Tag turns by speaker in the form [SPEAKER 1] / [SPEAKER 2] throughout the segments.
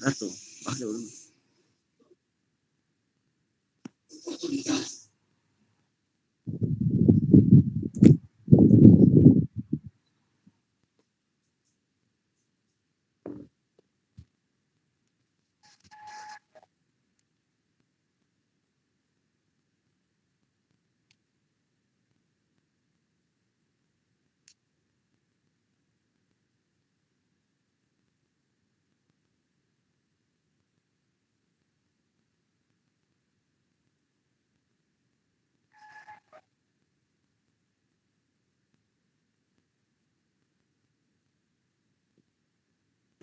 [SPEAKER 1] rato. Bájale volumen.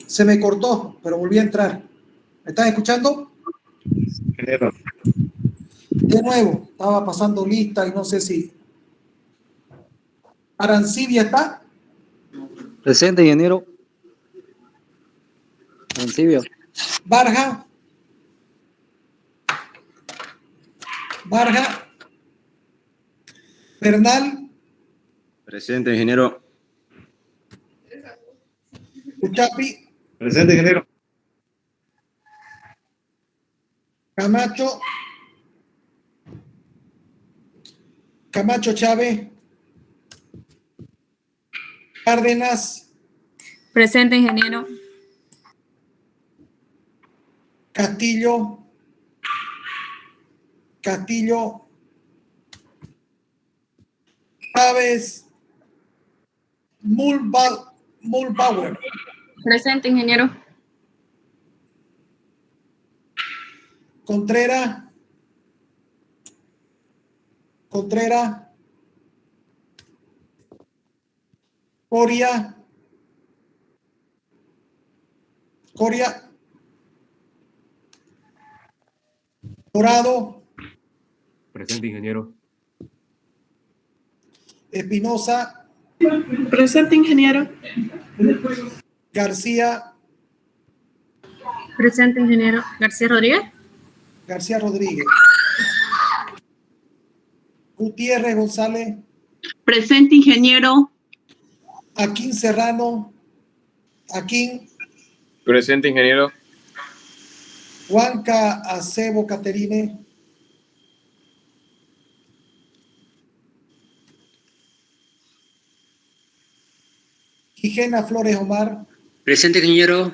[SPEAKER 2] Se me cortó, pero volví a entrar. ¿Me están escuchando?
[SPEAKER 3] Ingeniero.
[SPEAKER 2] De nuevo, estaba pasando lista y no sé si... ¿Arancibia está?
[SPEAKER 1] Presente, ingeniero. Arancibia.
[SPEAKER 2] Barja. Barja. Bernal.
[SPEAKER 4] Presente, ingeniero.
[SPEAKER 2] Uchapi.
[SPEAKER 3] Presente, ingeniero.
[SPEAKER 2] Camacho. Camacho Chávez. Cárdenas.
[SPEAKER 5] Presente, ingeniero.
[SPEAKER 2] Castillo. Castillo. Chávez. Mulbauer.
[SPEAKER 5] Presente, ingeniero.
[SPEAKER 2] Contreras. Contreras. Coria. Coria. Dorado.
[SPEAKER 6] Presente, ingeniero.
[SPEAKER 2] Espinosa.
[SPEAKER 7] Presente, ingeniero.
[SPEAKER 2] García.
[SPEAKER 5] Presente, ingeniero. García Rodríguez.
[SPEAKER 2] García Rodríguez. Gutiérrez González.
[SPEAKER 7] Presente, ingeniero.
[SPEAKER 2] Aquín Serrano. Aquín.
[SPEAKER 3] Presente, ingeniero.
[SPEAKER 2] Juanca Acebo Caterine. Gigena Flores Omar.
[SPEAKER 1] Presente, ingeniero.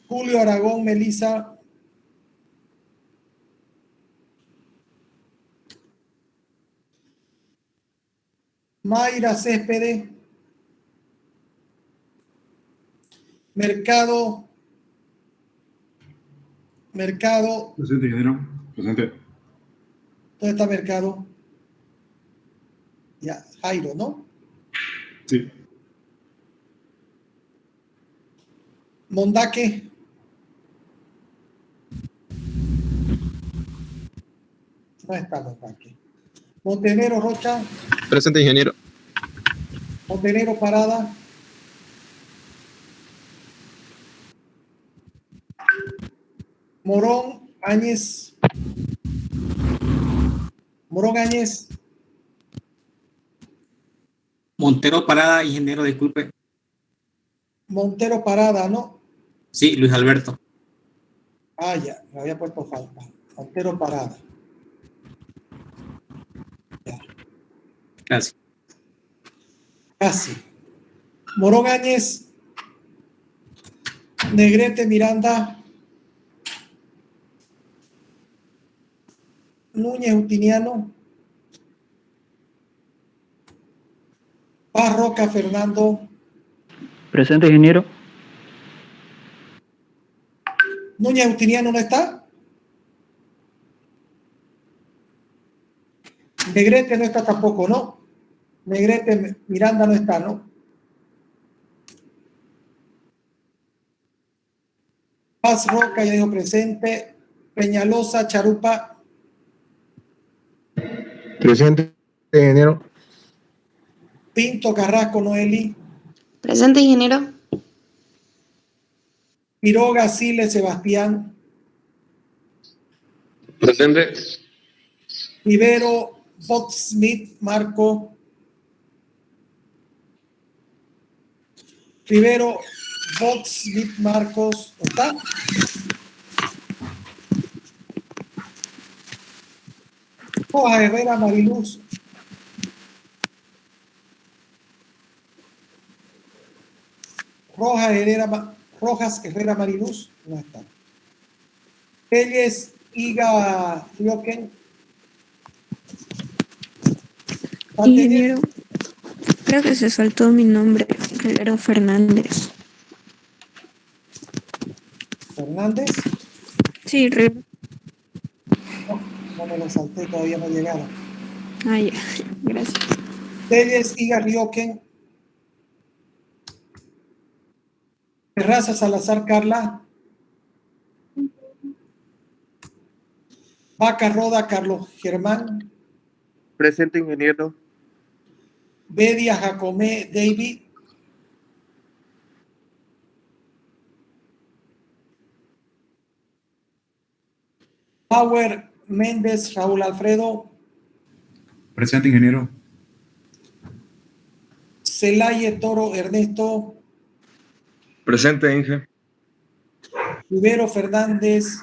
[SPEAKER 2] Julio Aragón Melisa. Mayra Céspedes. Mercado.
[SPEAKER 3] Presente, ingeniero. Presente.
[SPEAKER 2] ¿Dónde está Mercado? Ya, Jairo, ¿no?
[SPEAKER 3] Sí.
[SPEAKER 2] Mondaque. No está Mondaque. Montenegro Rocha.
[SPEAKER 3] Presente, ingeniero.
[SPEAKER 2] Montenegro Parada. Morón Áñez. Morón Áñez.
[SPEAKER 8] Montero Parada, ingeniero, disculpe.
[SPEAKER 2] Montero Parada, ¿no?
[SPEAKER 8] Sí, Luis Alberto.
[SPEAKER 2] Ah, ya, me había puesto falta. Montero Parada. Ya,
[SPEAKER 8] Gracias.
[SPEAKER 2] casi. Morón Áñez. Negrete Miranda. Núñez Utiniano. Paz Roca Fernando.
[SPEAKER 1] Presente, ingeniero.
[SPEAKER 2] Núñez Utiniano no está. Negrete no está tampoco, ¿no? Negrete Miranda no está, ¿no? Paz Roca, ya dijo presente. Peñalosa Charupa.
[SPEAKER 3] Presente, ingeniero.
[SPEAKER 2] Pinto Carrasco Noeli.
[SPEAKER 9] Presente, ingeniero.
[SPEAKER 2] Quiroga Siles Sebastián.
[SPEAKER 3] Presente.
[SPEAKER 2] Rivero Fox Smith Marco. Rivero Vox Bit Marcos, ¿está? Rojas Herrera Mariluz. Rojas Herrera Mariluz, no está. Telles Iga Rioken.
[SPEAKER 10] Ingeniero, creo que se saltó mi nombre, Rivero Fernández.
[SPEAKER 2] Fernández.
[SPEAKER 10] Sí, Rivero.
[SPEAKER 2] No me lo salté, todavía no llegaron.
[SPEAKER 10] Ah, ya, gracias.
[SPEAKER 2] Telles Iga Rioken. Terraza Salazar Carla. Vaca Roda Carlos Germán.
[SPEAKER 3] Presente, ingeniero.
[SPEAKER 2] Bedia Jacomé David. Power Méndez Raúl Alfredo.
[SPEAKER 6] Presente, ingeniero.
[SPEAKER 2] Celaye Toro Ernesto.
[SPEAKER 3] Presente, Inge.
[SPEAKER 2] Rivero Fernández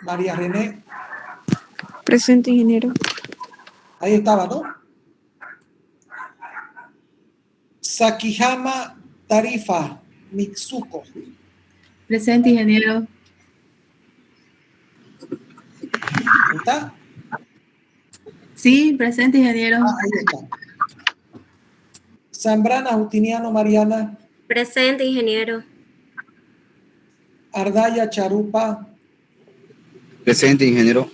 [SPEAKER 2] María René.
[SPEAKER 10] Presente, ingeniero.
[SPEAKER 2] Ahí estaba, ¿no? Sakihama Tarifa Mitsuko.
[SPEAKER 5] Presente, ingeniero.
[SPEAKER 2] ¿Ahí está?
[SPEAKER 5] Sí, presente, ingeniero.
[SPEAKER 2] Ahí está. Zambrana Justiniano Mariana.
[SPEAKER 9] Presente, ingeniero.
[SPEAKER 2] Ardaya Charupa.
[SPEAKER 4] Presente, ingeniero.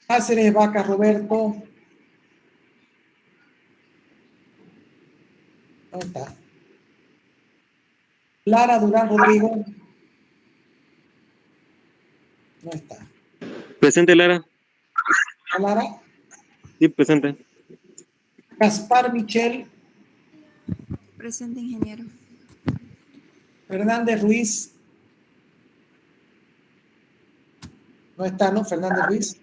[SPEAKER 2] Cáceres Vaca Roberto. Ahí está. Lara Durán Rodrigo. No está.
[SPEAKER 3] Presente, Lara.
[SPEAKER 2] Lara.
[SPEAKER 3] Sí, presente.
[SPEAKER 2] Gaspar Michel.
[SPEAKER 10] Presente, ingeniero.
[SPEAKER 2] Fernández Ruiz. No está, ¿no? Fernández Ruiz.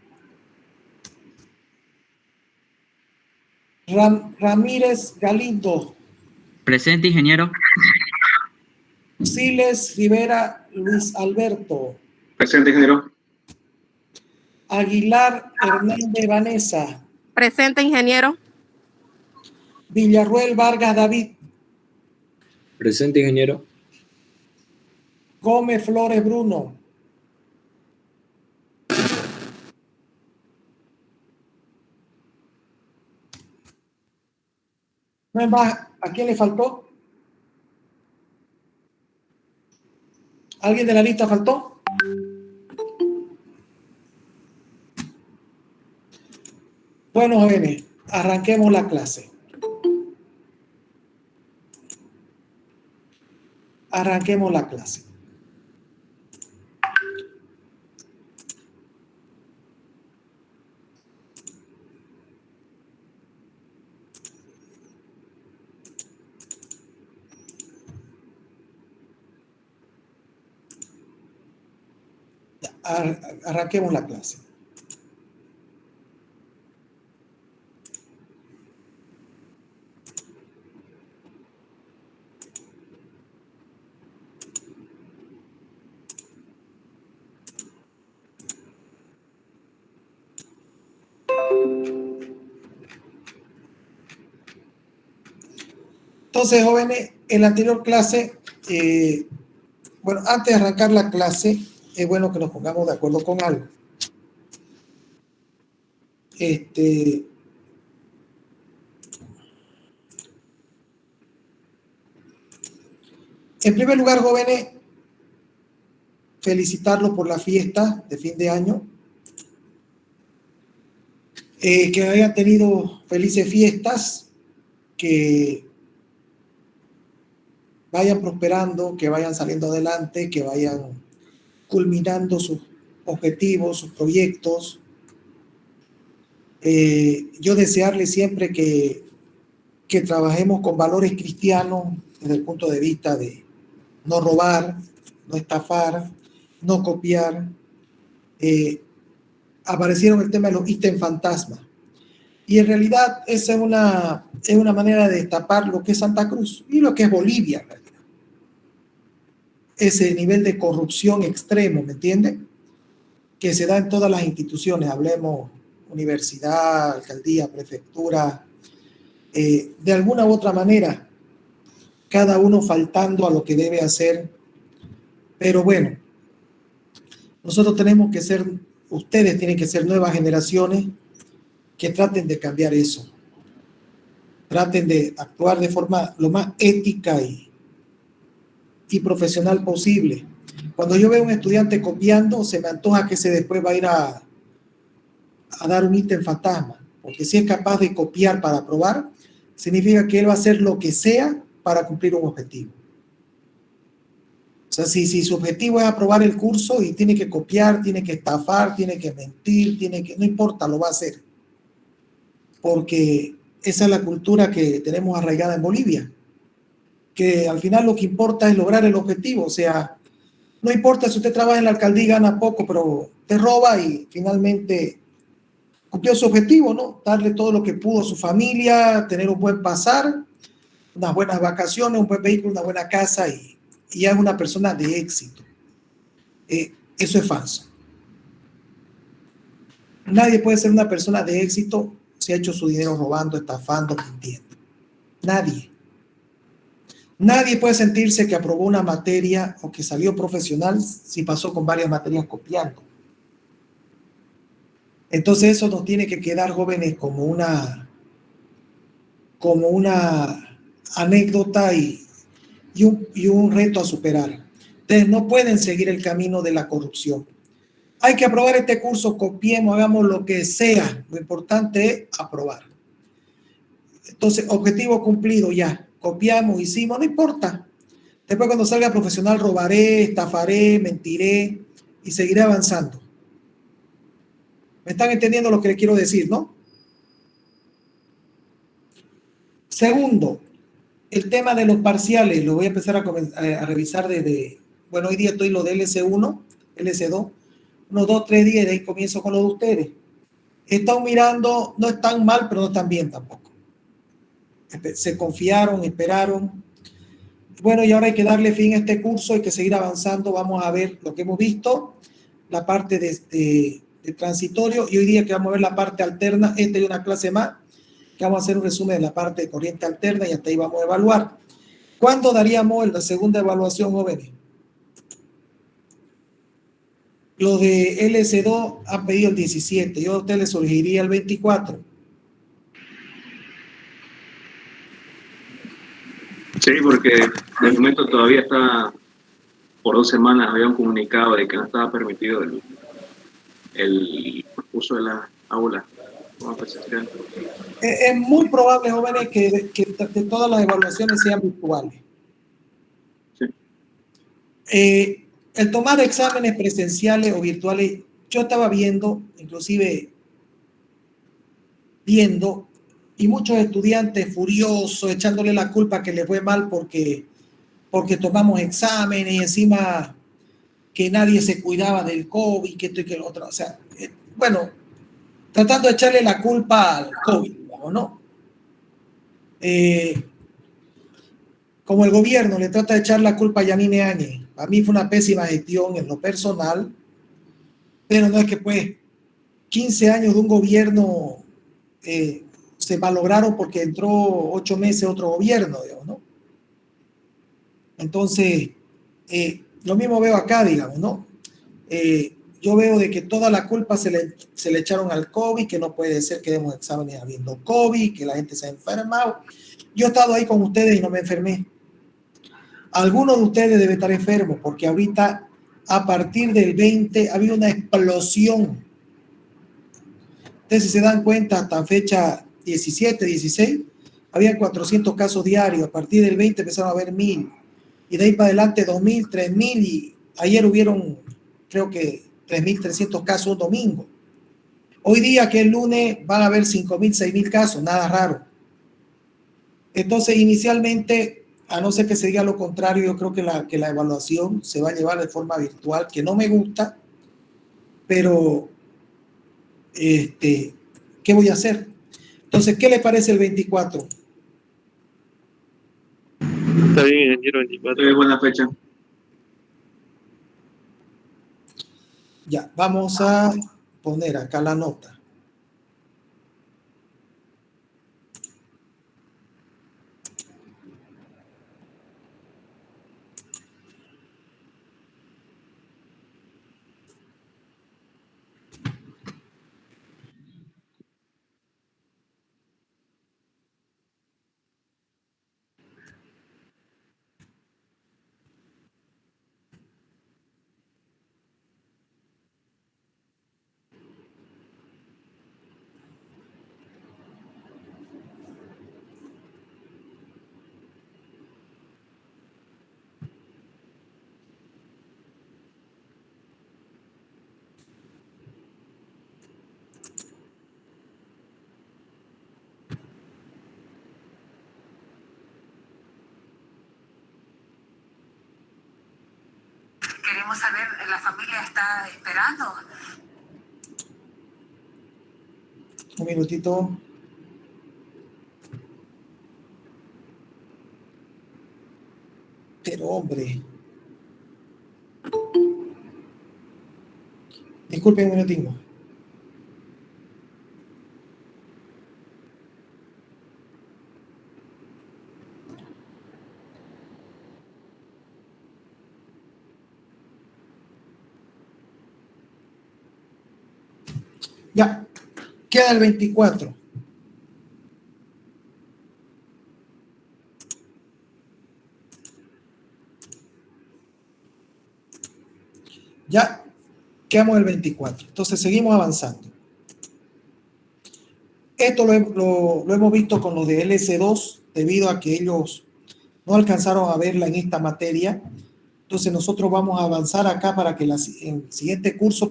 [SPEAKER 2] Ramírez Galindo.
[SPEAKER 1] Presente, ingeniero.
[SPEAKER 2] Siles Rivera Luis Alberto.
[SPEAKER 3] Presente, ingeniero.
[SPEAKER 2] Aguilar Hernández Vanessa.
[SPEAKER 9] Presente, ingeniero.
[SPEAKER 2] Villarruel Vargas David.
[SPEAKER 4] Presente, ingeniero.
[SPEAKER 2] Gómez Flores Bruno. No es más, ¿a quién le faltó? ¿Alguien de la lista faltó? Bueno, jóvenes, arranquemos la clase. Arranquemos la clase. Arranquemos la clase. Entonces, jóvenes, en la anterior clase, bueno, antes de arrancar la clase, es bueno que nos pongamos de acuerdo con algo. En primer lugar, jóvenes, felicitarlos por la fiesta de fin de año. Que hayan tenido felices fiestas, que vayan prosperando, que vayan saliendo adelante, que vayan culminando sus objetivos, sus proyectos. Yo desearles siempre que trabajemos con valores cristianos desde el punto de vista de no robar, no estafar, no copiar. Aparecieron el tema de los ítems fantasma. Y en realidad esa es una manera de destapar lo que es Santa Cruz y lo que es Bolivia, en realidad. Ese nivel de corrupción extremo, ¿me entiende? Que se da en todas las instituciones, hablemos universidad, alcaldía, prefectura, de alguna u otra manera, cada uno faltando a lo que debe hacer. Pero bueno, nosotros tenemos que ser, ustedes tienen que ser nuevas generaciones que traten de cambiar eso. Traten de actuar de forma lo más ética y profesional posible. Cuando yo veo a un estudiante copiando, se me antoja que después va a ir a dar un ítem fantasma, porque si es capaz de copiar para aprobar, significa que él va a hacer lo que sea para cumplir un objetivo. O sea, si su objetivo es aprobar el curso y tiene que copiar, tiene que estafar, tiene que mentir, no importa, lo va a hacer. Porque esa es la cultura que tenemos arraigada en Bolivia, que al final lo que importa es lograr el objetivo. O sea, no importa si usted trabaja en la alcaldía y gana poco, pero te roba y finalmente cumplió su objetivo, ¿no? Darle todo lo que pudo a su familia, tener un buen pasar, unas buenas vacaciones, un buen vehículo, una buena casa y ya es una persona de éxito. Eso es falso. Nadie puede ser una persona de éxito si ha hecho su dinero robando, estafando, mintiendo. Nadie. Nadie puede sentirse que aprobó una materia o que salió profesional si pasó con varias materias copiando. Entonces eso nos tiene que quedar, jóvenes, como una anécdota y un reto a superar. Ustedes no pueden seguir el camino de la corrupción. Hay que aprobar este curso, copiemos, hagamos lo que sea. Lo importante es aprobar. Entonces, objetivo cumplido ya. Copiamos, hicimos, no importa. Después cuando salga profesional robaré, estafaré, mentiré y seguiré avanzando. ¿Me están entendiendo lo que les quiero decir, no? Segundo, el tema de los parciales. Lo voy a empezar a revisar desde... Bueno, hoy día estoy lo de LS1, LS2. Unos 2, 3 días y de ahí comienzo con lo de ustedes. He estado mirando, no están mal, pero no están bien tampoco. Se confiaron, esperaron. Bueno, y ahora hay que darle fin a este curso, hay que seguir avanzando. Vamos a ver lo que hemos visto, la parte de transitorio, y hoy día que vamos a ver la parte alterna. Esta es una clase más, que vamos a hacer un resumen de la parte de corriente alterna y hasta ahí vamos a evaluar. ¿Cuándo daríamos la segunda evaluación, jóvenes? Los de LS2 han pedido el 17. Yo a ustedes les sugeriría el 24.
[SPEAKER 3] Sí, porque de momento todavía está, por 2 semanas habían comunicado de que no estaba permitido el uso de la aula como presencial.
[SPEAKER 2] Es muy probable, jóvenes, que todas las evaluaciones sean virtuales. Sí. El tomar exámenes presenciales o virtuales, yo estaba viendo, y muchos estudiantes furiosos, echándole la culpa que les fue mal porque tomamos exámenes y encima que nadie se cuidaba del COVID, que esto y que lo otro. O sea, bueno, tratando de echarle la culpa al COVID, ¿no? Como el gobierno le trata de echar la culpa a Yanine Áñez. A mí fue una pésima gestión en lo personal, pero no es que pues 15 años de un gobierno se malograron porque entró 8 meses otro gobierno, digamos, ¿no? Entonces, lo mismo veo acá, digamos, ¿no? Yo veo de que toda la culpa se le echaron al COVID, que no puede ser que demos exámenes habiendo COVID, que la gente se ha enfermado. Yo he estado ahí con ustedes y no me enfermé. Algunos de ustedes deben estar enfermos porque ahorita, a partir del 20, ha habido una explosión. Ustedes, si se dan cuenta, hasta fecha 17, 16, había 400 casos diarios. A partir del 20 empezaron a haber 1000. Y de ahí para adelante 2000, 3000. Y ayer hubieron, creo que 3300 casos un domingo. Hoy día, que es lunes, van a haber 5000, 6000 casos. Nada raro. Entonces, inicialmente, a no ser que se diga lo contrario, yo creo que la evaluación se va a llevar de forma virtual, que no me gusta, pero ¿qué voy a hacer? Entonces, ¿qué le parece el 24?
[SPEAKER 11] Está bien, ingeniero, 24.
[SPEAKER 3] Es buena fecha.
[SPEAKER 2] Ya, vamos a poner acá la nota.
[SPEAKER 12] Queremos saber, la familia está esperando.
[SPEAKER 2] Un minutito. Pero hombre. Disculpen un minutito. Ya, queda el 24. Ya quedamos el 24. Entonces seguimos avanzando. Esto lo hemos visto con los de LS2 debido a que ellos no alcanzaron a verla en esta materia. Entonces nosotros vamos a avanzar acá para que en el siguiente curso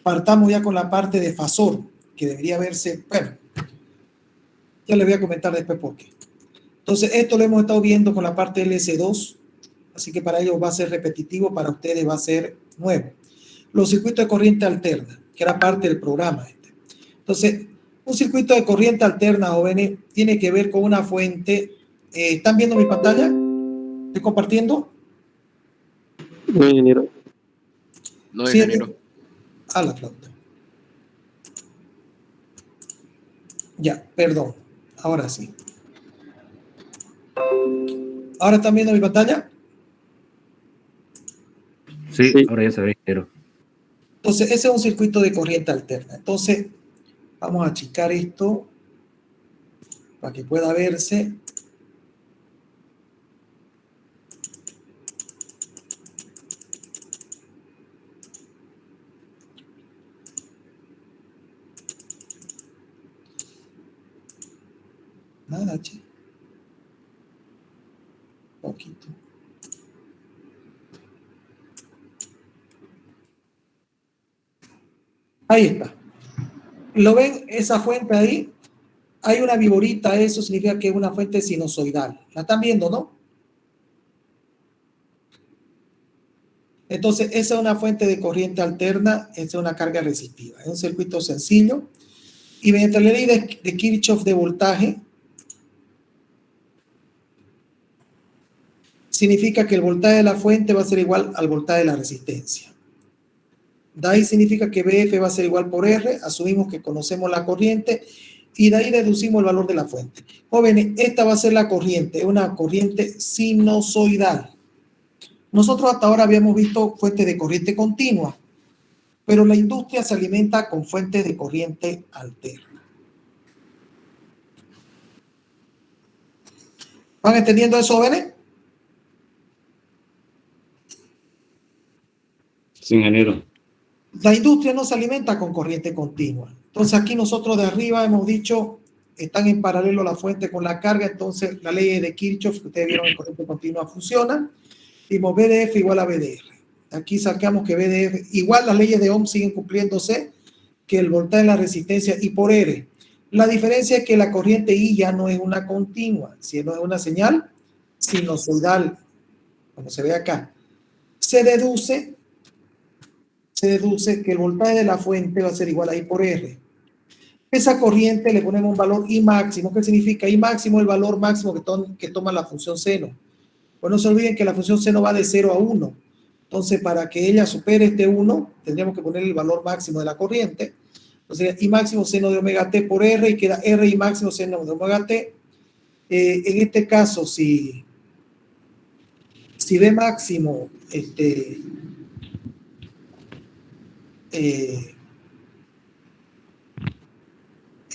[SPEAKER 2] partamos ya con la parte de fasor, que debería verse, bueno, ya les voy a comentar después por qué. Entonces esto lo hemos estado viendo con la parte LS2, así que para ellos va a ser repetitivo, para ustedes va a ser nuevo. Los circuitos de corriente alterna, que era parte del programa. Entonces, un circuito de corriente alterna, jóvenes, tiene que ver con una fuente. ¿Están viendo mi pantalla? ¿Estoy compartiendo?
[SPEAKER 11] No, ingeniero.
[SPEAKER 4] No,
[SPEAKER 2] ¿Sí?
[SPEAKER 4] ingeniero.
[SPEAKER 2] A la flauta. Ya, perdón. Ahora sí. ¿Ahora están viendo mi pantalla?
[SPEAKER 13] Sí, ahora ya se ve, ingeniero.
[SPEAKER 2] Entonces, ese es un circuito de corriente alterna. Entonces, vamos a achicar esto para que pueda verse. Nada, che. Poquito. Ahí está. ¿Lo ven? Esa fuente ahí. Hay una viborita, eso significa que es una fuente sinusoidal. ¿La están viendo, no? Entonces, esa es una fuente de corriente alterna, es una carga resistiva. Es un circuito sencillo. Y mediante la ley de Kirchhoff de voltaje, significa que el voltaje de la fuente va a ser igual al voltaje de la resistencia. De ahí significa que BF va a ser igual por R, asumimos que conocemos la corriente y de ahí deducimos el valor de la fuente. Jóvenes, esta va a ser la corriente, es una corriente sinusoidal. Nosotros hasta ahora habíamos visto fuentes de corriente continua, pero la industria se alimenta con fuentes de corriente alterna. ¿Van entendiendo eso, jóvenes?
[SPEAKER 13] Sí, ingeniero.
[SPEAKER 2] La industria no se alimenta con corriente continua. Entonces aquí nosotros de arriba hemos dicho, están en paralelo la fuente con la carga, entonces la ley de Kirchhoff, que ustedes vieron en corriente continua, funciona. Dimos BDF igual a BDR. Aquí sacamos que BDF, igual las leyes de Ohm siguen cumpliéndose, que el voltaje en la resistencia y por R. La diferencia es que la corriente I ya no es una continua, sino es una señal sinusoidal, como se ve acá. Se deduce que el voltaje de la fuente va a ser igual a I por R. Esa corriente le ponemos un valor I máximo. ¿Qué significa? I máximo el valor máximo que toma la función seno. Pues no se olviden que la función seno va de 0 a 1. Entonces, para que ella supere este 1, tendríamos que poner el valor máximo de la corriente. Entonces, I máximo seno de omega t por R y queda R I máximo seno de omega t. En este caso, si B máximo,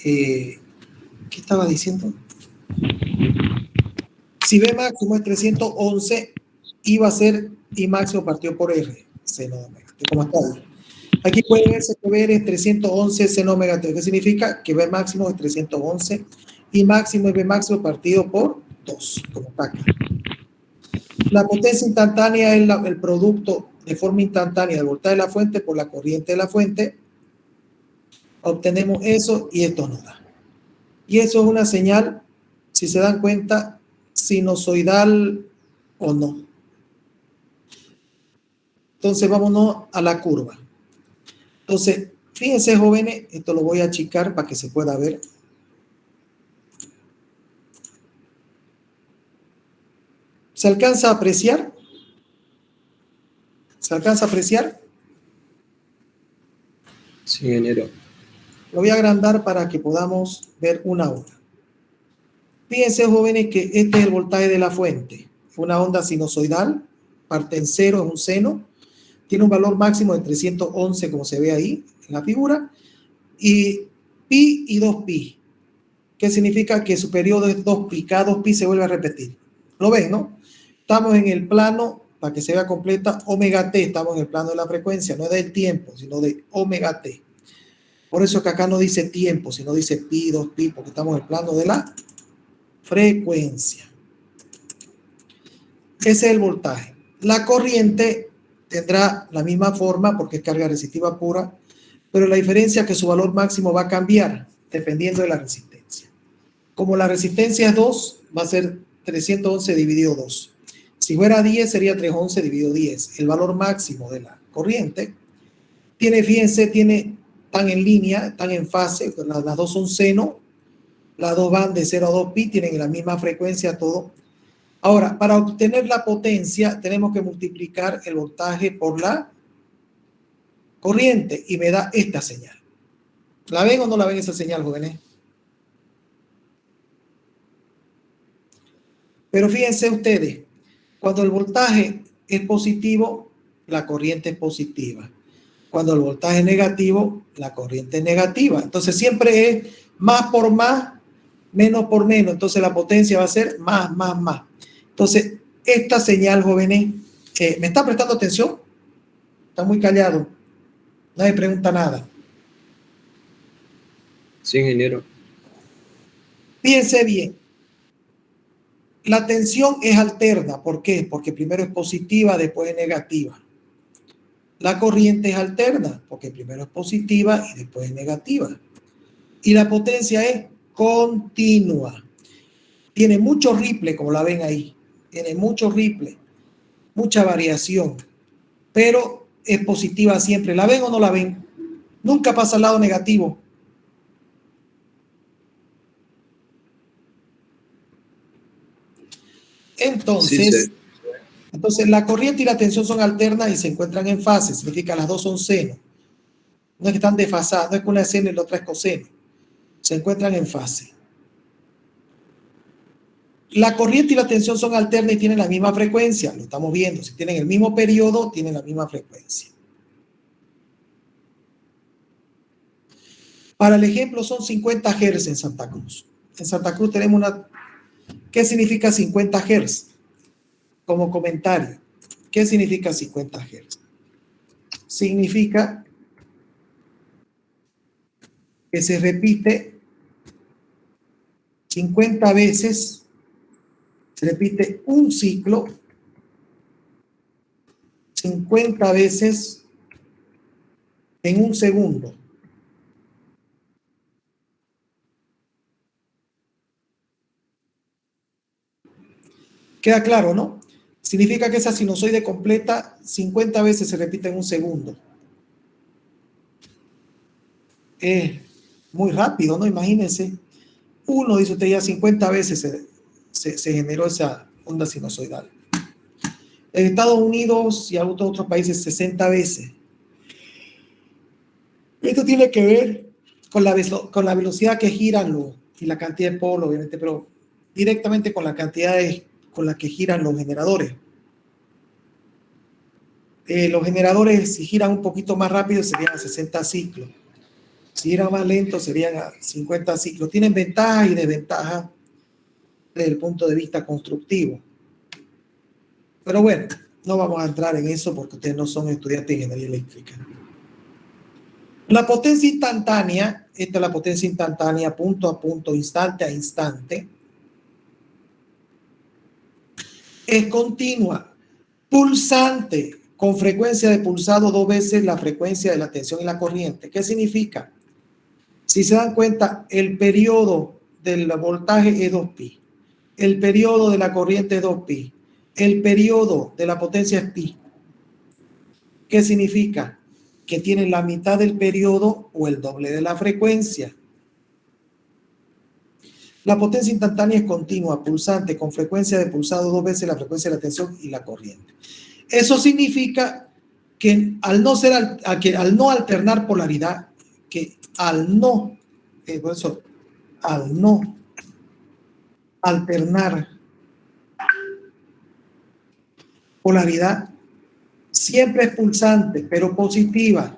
[SPEAKER 2] ¿qué estaba diciendo? Si B máximo es 311, I va a ser I máximo partido por R, seno de omega t, como está ahí. Aquí puede verse que B es 311 seno omega t. ¿Qué significa? Que B máximo es 311, I máximo es B máximo partido por 2, como está aquí. La potencia instantánea es el producto de forma instantánea del voltaje de la fuente por la corriente de la fuente. Obtenemos eso y esto nos da. Y eso es una señal, si se dan cuenta, sinusoidal o no. Entonces vámonos a la curva. Entonces, fíjense, jóvenes, esto lo voy a achicar para que se pueda ver. ¿Se alcanza a apreciar? ¿Se alcanza a apreciar?
[SPEAKER 4] Sí, ingeniero.
[SPEAKER 2] Lo voy a agrandar para que podamos ver una a una. Fíjense, jóvenes, que este es el voltaje de la fuente. Una onda sinusoidal, parte en cero, es un seno. Tiene un valor máximo de 311, como se ve ahí en la figura. Y pi y 2pi. ¿Qué significa? Que su periodo es 2pi. Cada 2pi se vuelve a repetir. ¿Lo ven, no? Estamos en el plano, para que se vea completa, omega t. Estamos en el plano de la frecuencia, no del tiempo, sino de omega t. Por eso que acá no dice tiempo, sino dice pi, 2pi, porque estamos en el plano de la frecuencia. Ese es el voltaje. La corriente tendrá la misma forma porque es carga resistiva pura, pero la diferencia es que su valor máximo va a cambiar dependiendo de la resistencia. Como la resistencia es 2, va a ser 311 dividido 2. Si fuera 10, sería 311 dividido 10. El valor máximo de la corriente tiene, fíjense, están en línea, están en fase, las dos son seno, las dos van de 0 a 2pi, tienen la misma frecuencia, todo. Ahora, para obtener la potencia, tenemos que multiplicar el voltaje por la corriente y me da esta señal. ¿La ven o no la ven esa señal, jóvenes? Pero fíjense ustedes, cuando el voltaje es positivo, la corriente es positiva. Cuando el voltaje es negativo, la corriente es negativa. Entonces siempre es más por más, menos por menos. Entonces la potencia va a ser más, más, más. Entonces, esta señal, jóvenes, ¿me está prestando atención? Está muy callado. Nadie pregunta nada.
[SPEAKER 4] Sí, ingeniero.
[SPEAKER 2] Fíjense bien. La tensión es alterna. ¿Por qué? Porque primero es positiva, después es negativa. La corriente es alterna, porque primero es positiva y después es negativa. Y la potencia es continua. Tiene mucho ripple, como la ven ahí. Tiene mucho ripple, mucha variación, pero es positiva siempre. ¿La ven o no la ven? Nunca pasa al lado negativo. Entonces,
[SPEAKER 4] Sí.
[SPEAKER 2] Entonces la corriente y la tensión son alternas y se encuentran en fase. Significa las dos son seno. No es que están desfasadas, no es que una es seno y la otra es coseno. Se encuentran en fase. La corriente y la tensión son alternas y tienen la misma frecuencia. Lo estamos viendo. Si tienen el mismo periodo, tienen la misma frecuencia. Para el ejemplo, son 50 Hz en Santa Cruz. En Santa Cruz tenemos una... ¿Qué significa 50 Hz? Como comentario. ¿Qué significa 50 Hz? Significa que se repite 50 veces, se repite un ciclo 50 veces en un segundo. Queda claro, ¿no? Significa que esa sinusoide completa 50 veces se repite en un segundo. Muy rápido, ¿no? Imagínense. Uno, dice usted, ya 50 veces se generó esa onda sinusoidal. En Estados Unidos y algunos otros países 60 veces. Esto tiene que ver con la velocidad que giran y la cantidad de polo, obviamente, pero directamente con la cantidad con la que giran los generadores. Los generadores, si giran un poquito más rápido, serían a 60 ciclos. Si giran más lento, serían a 50 ciclos. Tienen ventajas y desventajas desde el punto de vista constructivo. Pero bueno, no vamos a entrar en eso porque ustedes no son estudiantes de ingeniería eléctrica. La potencia instantánea, esta es la potencia instantánea, punto a punto, instante a instante, es continua, pulsante, con frecuencia de pulsado 2 veces la frecuencia de la tensión y la corriente. ¿Qué significa? Si se dan cuenta, el periodo del voltaje es 2pi, el periodo de la corriente es 2pi, el periodo de la potencia es pi. ¿Qué significa? Que tienen la mitad del periodo o el doble de la frecuencia. La potencia instantánea es continua, pulsante, con frecuencia de pulsado 2 veces la frecuencia de la tensión y la corriente. Eso significa que al no alternar polaridad, que al no alternar polaridad, siempre es pulsante, pero positiva.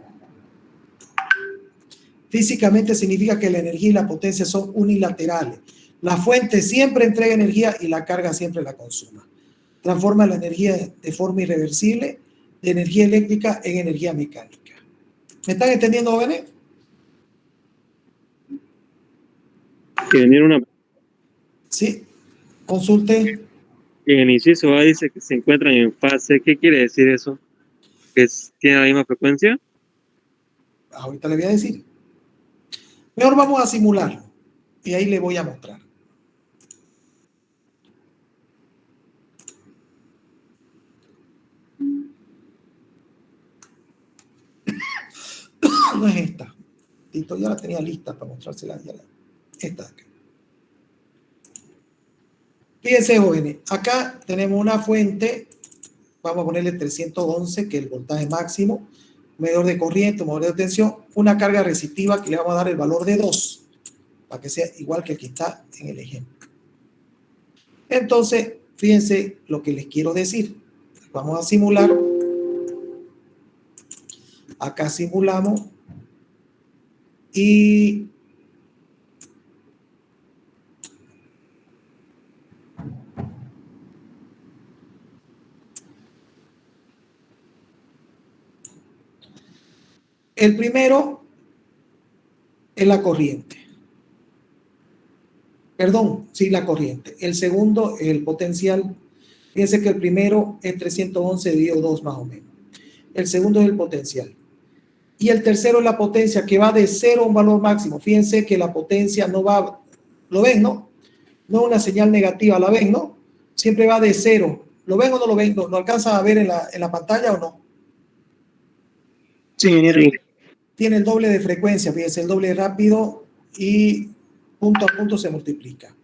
[SPEAKER 2] Físicamente significa que la energía y la potencia son unilaterales. La fuente siempre entrega energía y la carga siempre la consuma. Transforma la energía de forma irreversible de energía eléctrica en energía mecánica. ¿Me están entendiendo, jóvenes?
[SPEAKER 11] Ingeniero,
[SPEAKER 2] Sí. Consulte.
[SPEAKER 11] en el inciso A dice que se encuentran en fase. ¿Qué quiere decir eso? ¿Que tienen la misma frecuencia?
[SPEAKER 2] Ahorita le voy a decir. Mejor vamos a simularlo. Y ahí le voy a mostrar. No es esta. Tito, ya la tenía lista para mostrársela. Esta de acá. Fíjense, jóvenes. Acá tenemos una fuente. Vamos a ponerle 311, que es el voltaje máximo. Medidor de corriente, medidor de tensión. Una carga resistiva que le vamos a dar el valor de 2. Para que sea igual que el que está en el ejemplo. Entonces, fíjense lo que les quiero decir. Vamos a simular. Acá simulamos. Y el primero es la corriente. Perdón, sí, la corriente. El segundo es el potencial. Fíjense que el primero es 311 dividido 2 más o menos. El segundo es el potencial. Y el tercero es la potencia que va de 0 a un valor máximo. Fíjense que la potencia no va, ¿lo ven, no? No es una señal negativa, ¿la ven, no? Siempre va de 0. ¿Lo ven o no lo ven? ¿Lo alcanzan a ver en la pantalla o no?
[SPEAKER 11] Sí, ingeniero. Sí.
[SPEAKER 2] Tiene el doble de frecuencia, fíjense, el doble rápido y punto a punto se multiplica.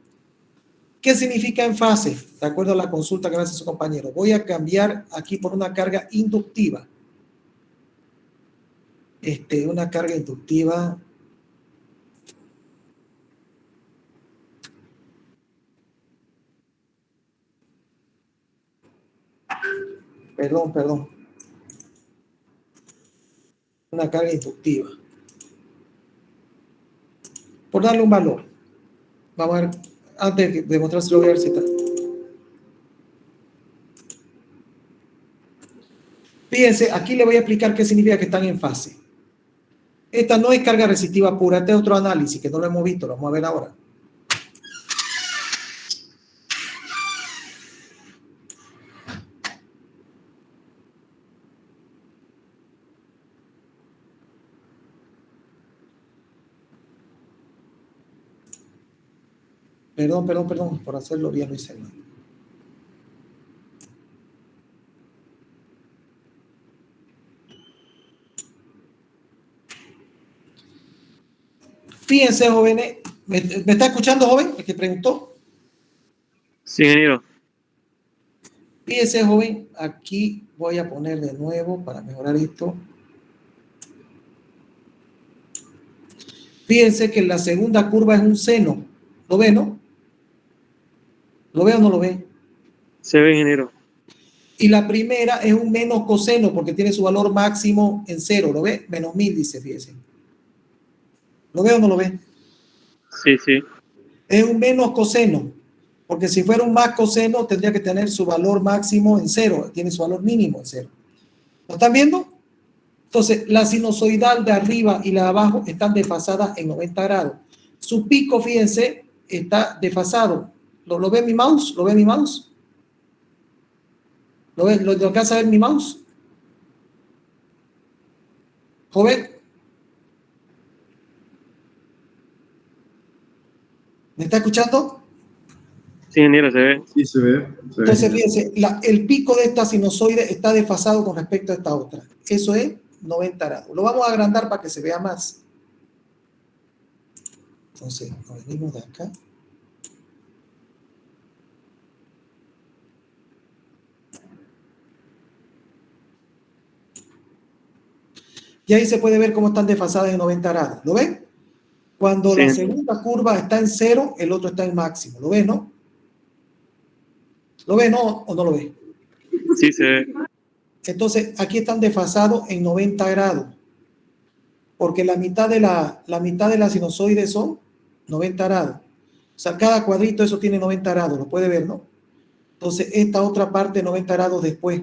[SPEAKER 2] ¿Qué significa en fase? De acuerdo a la consulta que me hace su compañero. Voy a cambiar aquí por una carga inductiva. Una carga inductiva. Perdón. Una carga inductiva. Por darle un valor. Vamos a ver, antes de mostrárselo, voy a ver si está. Fíjense, aquí le voy a explicar qué significa que están en fase. Esta no es carga resistiva pura, este es otro análisis que no lo hemos visto, lo vamos a ver ahora. Perdón, por hacerlo bien lo hice mal. Fíjense, jóvenes, ¿me está escuchando, joven? El que preguntó.
[SPEAKER 11] Sí, ingeniero.
[SPEAKER 2] Fíjense, joven, aquí voy a poner de nuevo para mejorar esto. Fíjense que la segunda curva es un seno. ¿Lo ve, no? ¿Lo ve o no lo ve?
[SPEAKER 11] Se ve, ingeniero.
[SPEAKER 2] Y la primera es un menos coseno porque tiene su valor máximo en cero. ¿Lo ve? Menos 1000, dice, fíjense. ¿Lo ve o no lo ve?
[SPEAKER 11] Sí, sí.
[SPEAKER 2] Es un menos coseno, porque si fuera un más coseno tendría que tener su valor máximo en cero, tiene su valor mínimo en cero. ¿Lo están viendo? Entonces, la sinusoidal de arriba y la de abajo están desfasadas en 90 grados. Su pico, fíjense, está desfasado. ¿Lo ve mi mouse? ¿Lo ve mi mouse? ¿Lo alcanza a ver mi mouse? Joven. ¿Me está escuchando?
[SPEAKER 11] Sí, ingeniero, se ve.
[SPEAKER 6] Sí, se ve.
[SPEAKER 2] Entonces, fíjense, el pico de esta sinusoide está desfasado con respecto a esta otra. Eso es 90 grados. Lo vamos a agrandar para que se vea más. Entonces, nos venimos de acá. Y ahí se puede ver cómo están desfasadas en 90 grados. ¿Lo ven? Cuando
[SPEAKER 11] Sí.
[SPEAKER 2] la segunda curva está en cero, el otro está en máximo. ¿Lo ven, no? ¿Lo ven, no? ¿O no lo ven?
[SPEAKER 11] Sí, se ve.
[SPEAKER 2] Entonces, aquí están desfasados en 90 grados. Porque la mitad de la sinusoide son 90 grados. O sea, cada cuadrito eso tiene 90 grados. Lo puede ver, ¿no? Entonces, esta otra parte 90 grados después.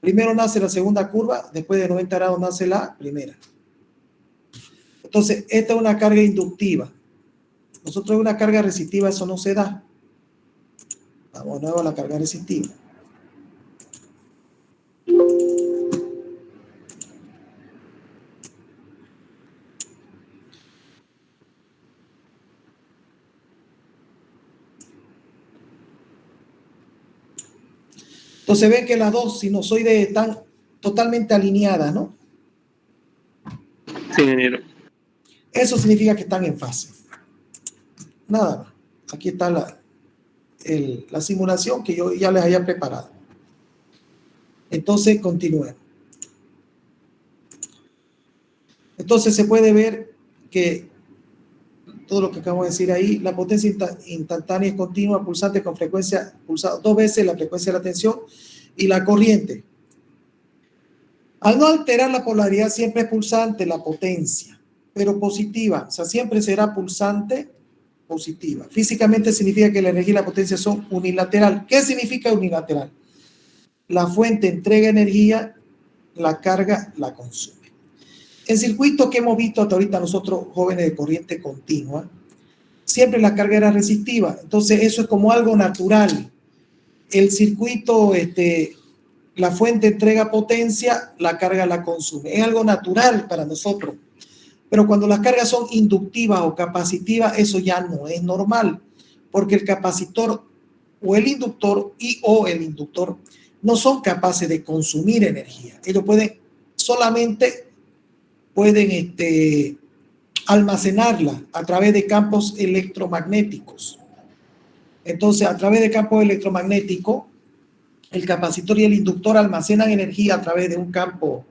[SPEAKER 2] Primero nace la segunda curva, después de 90 grados nace la primera. Entonces, esta es una carga inductiva. Nosotros una carga resistiva, eso no se da. Vamos de nuevo a la carga resistiva. Entonces ven que las dos sinusoides están totalmente alineadas, ¿no?
[SPEAKER 11] Sí, ingeniero.
[SPEAKER 2] Eso significa que están en fase. Nada más. Aquí está la simulación que yo ya les había preparado. Entonces, continúen. Entonces se puede ver que todo lo que acabo de decir ahí, la potencia instantánea es continua, pulsante con frecuencia pulsada 2 veces la frecuencia de la tensión y la corriente. Al no alterar la polaridad, siempre es pulsante la potencia, pero positiva, o sea, siempre será pulsante positiva. Físicamente significa que la energía y la potencia son unilateral. ¿Qué significa unilateral? La fuente entrega energía, la carga la consume. En circuitos que hemos visto hasta ahorita nosotros, jóvenes de corriente continua, siempre la carga era resistiva. Entonces eso es como algo natural. El circuito, la fuente entrega potencia, la carga la consume. Es algo natural para nosotros. Pero cuando las cargas son inductivas o capacitivas, eso ya no es normal. Porque el capacitor o el inductor el inductor no son capaces de consumir energía. Ellos solamente pueden almacenarla a través de campos electromagnéticos. Entonces, a través de campos electromagnéticos, el capacitor y el inductor almacenan energía a través de un campo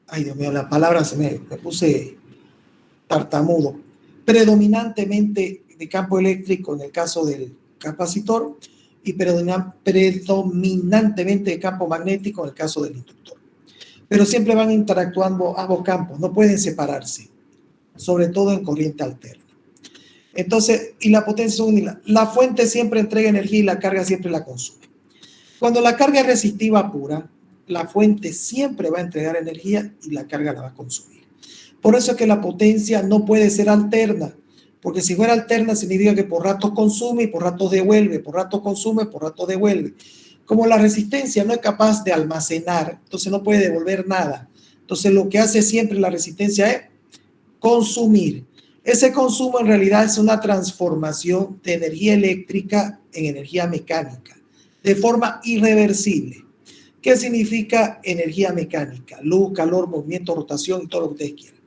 [SPEAKER 2] ay Dios mío, la palabra me puse tartamudo. Predominantemente de campo eléctrico en el caso del capacitor y predominantemente de campo magnético en el caso del inductor. Pero siempre van interactuando ambos campos, no pueden separarse, sobre todo en corriente alterna. Entonces, y la potencia la fuente siempre entrega energía y la carga siempre la consume. Cuando la carga es resistiva pura, la fuente siempre va a entregar energía y la carga la va a consumir. Por eso es que la potencia no puede ser alterna, porque si fuera alterna significa que por ratos consume y por ratos devuelve, por ratos consume, por ratos devuelve. Como la resistencia no es capaz de almacenar, entonces no puede devolver nada. Entonces lo que hace siempre la resistencia es consumir. Ese consumo en realidad es una transformación de energía eléctrica en energía mecánica, de forma irreversible. ¿Qué significa energía mecánica? Luz, calor, movimiento, rotación y todo lo que ustedes quieran.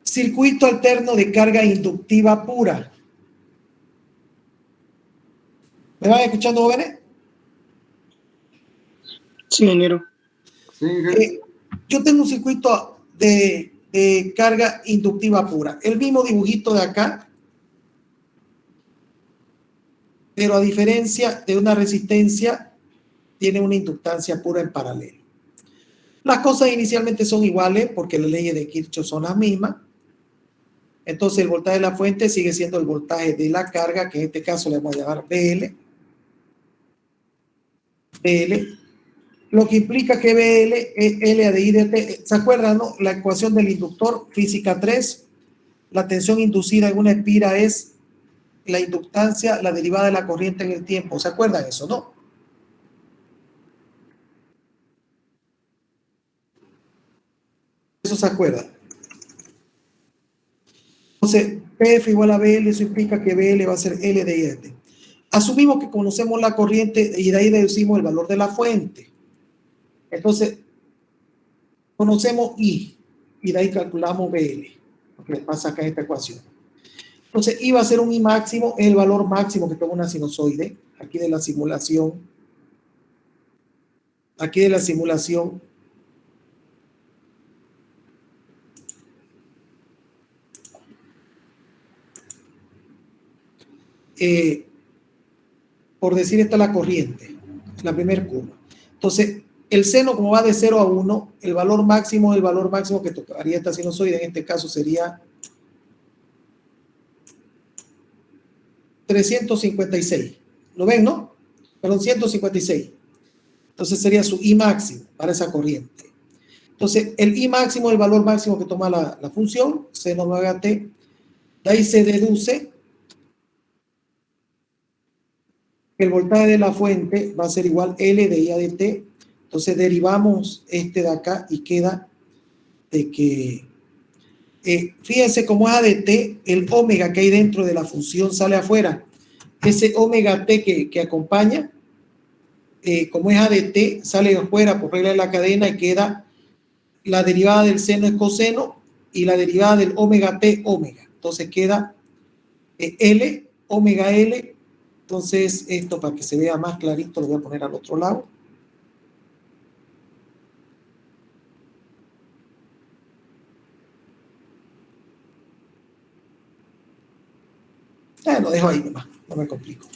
[SPEAKER 2] Circuito alterno de carga inductiva pura. ¿Me van escuchando, jóvenes?
[SPEAKER 7] Sí, ingeniero.
[SPEAKER 2] Yo tengo un circuito de carga inductiva pura. El mismo dibujito de acá, pero a diferencia de una resistencia, tiene una inductancia pura en paralelo. Las cosas inicialmente son iguales porque las leyes de Kirchhoff son las mismas. Entonces el voltaje de la fuente sigue siendo el voltaje de la carga, que en este caso le vamos a llamar BL. BL, lo que implica que BL es L a de I de T. ¿Se acuerdan, no? La ecuación del inductor, física 3, la tensión inducida en una espira es la inductancia, la derivada de la corriente en el tiempo. ¿Se acuerdan eso, no? Eso se acuerda. Entonces, PF igual a BL, eso implica que BL va a ser L de I de T. Asumimos que conocemos la corriente y de ahí deducimos el valor de la fuente. Entonces, conocemos I y de ahí calculamos BL, lo que pasa acá en esta ecuación. Entonces, I va a ser un I máximo, el valor máximo que toma una sinusoide, aquí de la simulación. Aquí de la simulación. Por decir, esta es la corriente, la primera curva. Entonces, el seno, como va de 0 a 1, el valor máximo que tocaría esta sinusoide, en este caso sería 356. ¿Lo ven, no? Perdón, 156. Entonces sería su I máximo para esa corriente. Entonces, el I máximo es el valor máximo que toma la función, seno 9t. De ahí se deduce que el voltaje de la fuente va a ser igual L de I a de T. Entonces derivamos este de acá y queda de que, fíjense cómo es A de T, el omega que hay dentro de la función sale afuera. Ese omega T que acompaña, como es A de T, sale afuera por regla de la cadena y queda la derivada del seno es coseno y la derivada del omega T, omega. Entonces queda L, omega L. Entonces esto, para que se vea más clarito, lo voy a poner al otro lado. Lo dejo ahí nomás, no me complico.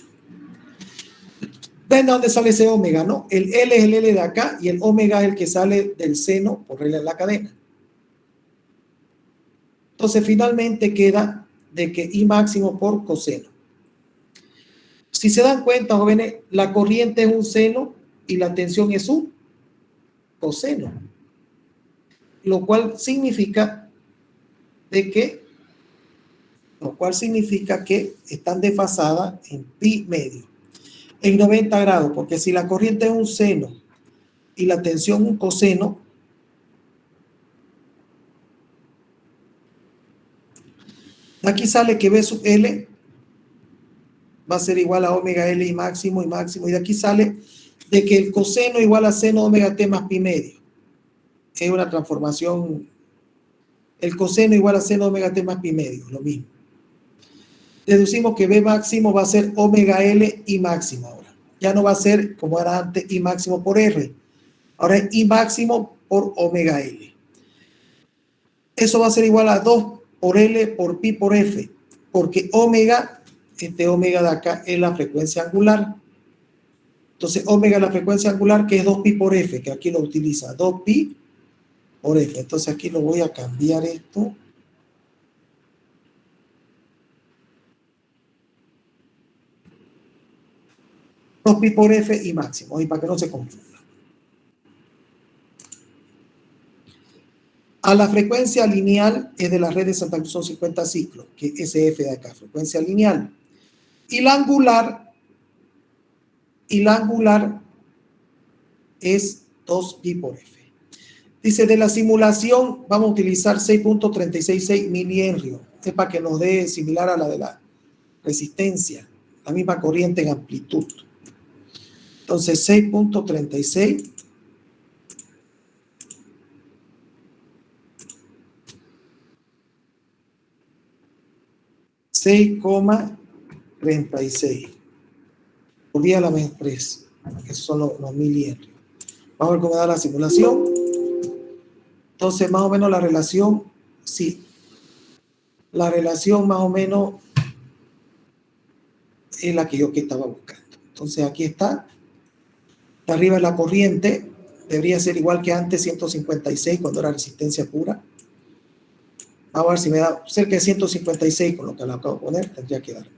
[SPEAKER 2] ¿Ven de dónde sale ese omega, no? El L es el L de acá y el omega es el que sale del seno por regla de la cadena. Entonces finalmente queda de que I máximo por coseno. Si se dan cuenta, jóvenes, la corriente es un seno y la tensión es un coseno. Lo cual significa que están desfasadas en pi medio, en 90 grados, porque si la corriente es un seno y la tensión un coseno, aquí sale que B sub L va a ser igual a omega L y máximo, y de aquí sale de que el coseno igual a seno omega T más pi medio. Es una transformación, el coseno igual a seno omega T más pi medio, lo mismo. Deducimos que B máximo va a ser omega L y máximo ahora. Ya no va a ser como era antes I máximo por R. Ahora es I máximo por omega L. Eso va a ser igual a 2 por L por pi por F. Porque omega, este omega de acá es la frecuencia angular. Entonces omega es la frecuencia angular que es 2pi por F, que aquí lo utiliza. 2pi por F. Entonces aquí lo voy a cambiar esto. Pi por F y máximo, y para que no se confunda. A la frecuencia lineal es de la red de Santa Cruz, son 50 ciclos, que es SF de acá, frecuencia lineal. Y la angular es 2pi por F. Dice, de la simulación vamos a utilizar 6.366 milihenrios. Es para que nos dé similar a la de la resistencia, la misma corriente en amplitud. Entonces 6.36 6,36 por día a la vez express. Esos son los milihenrios. Vamos a ver cómo da la simulación. Entonces, más o menos la relación, sí. La relación más o menos es la que yo estaba buscando. Entonces, aquí está. De arriba es la corriente. Debería ser igual que antes, 156, cuando era resistencia pura. Vamos a ver si me da cerca de 156 con lo que le acabo de poner. Tendría que darme.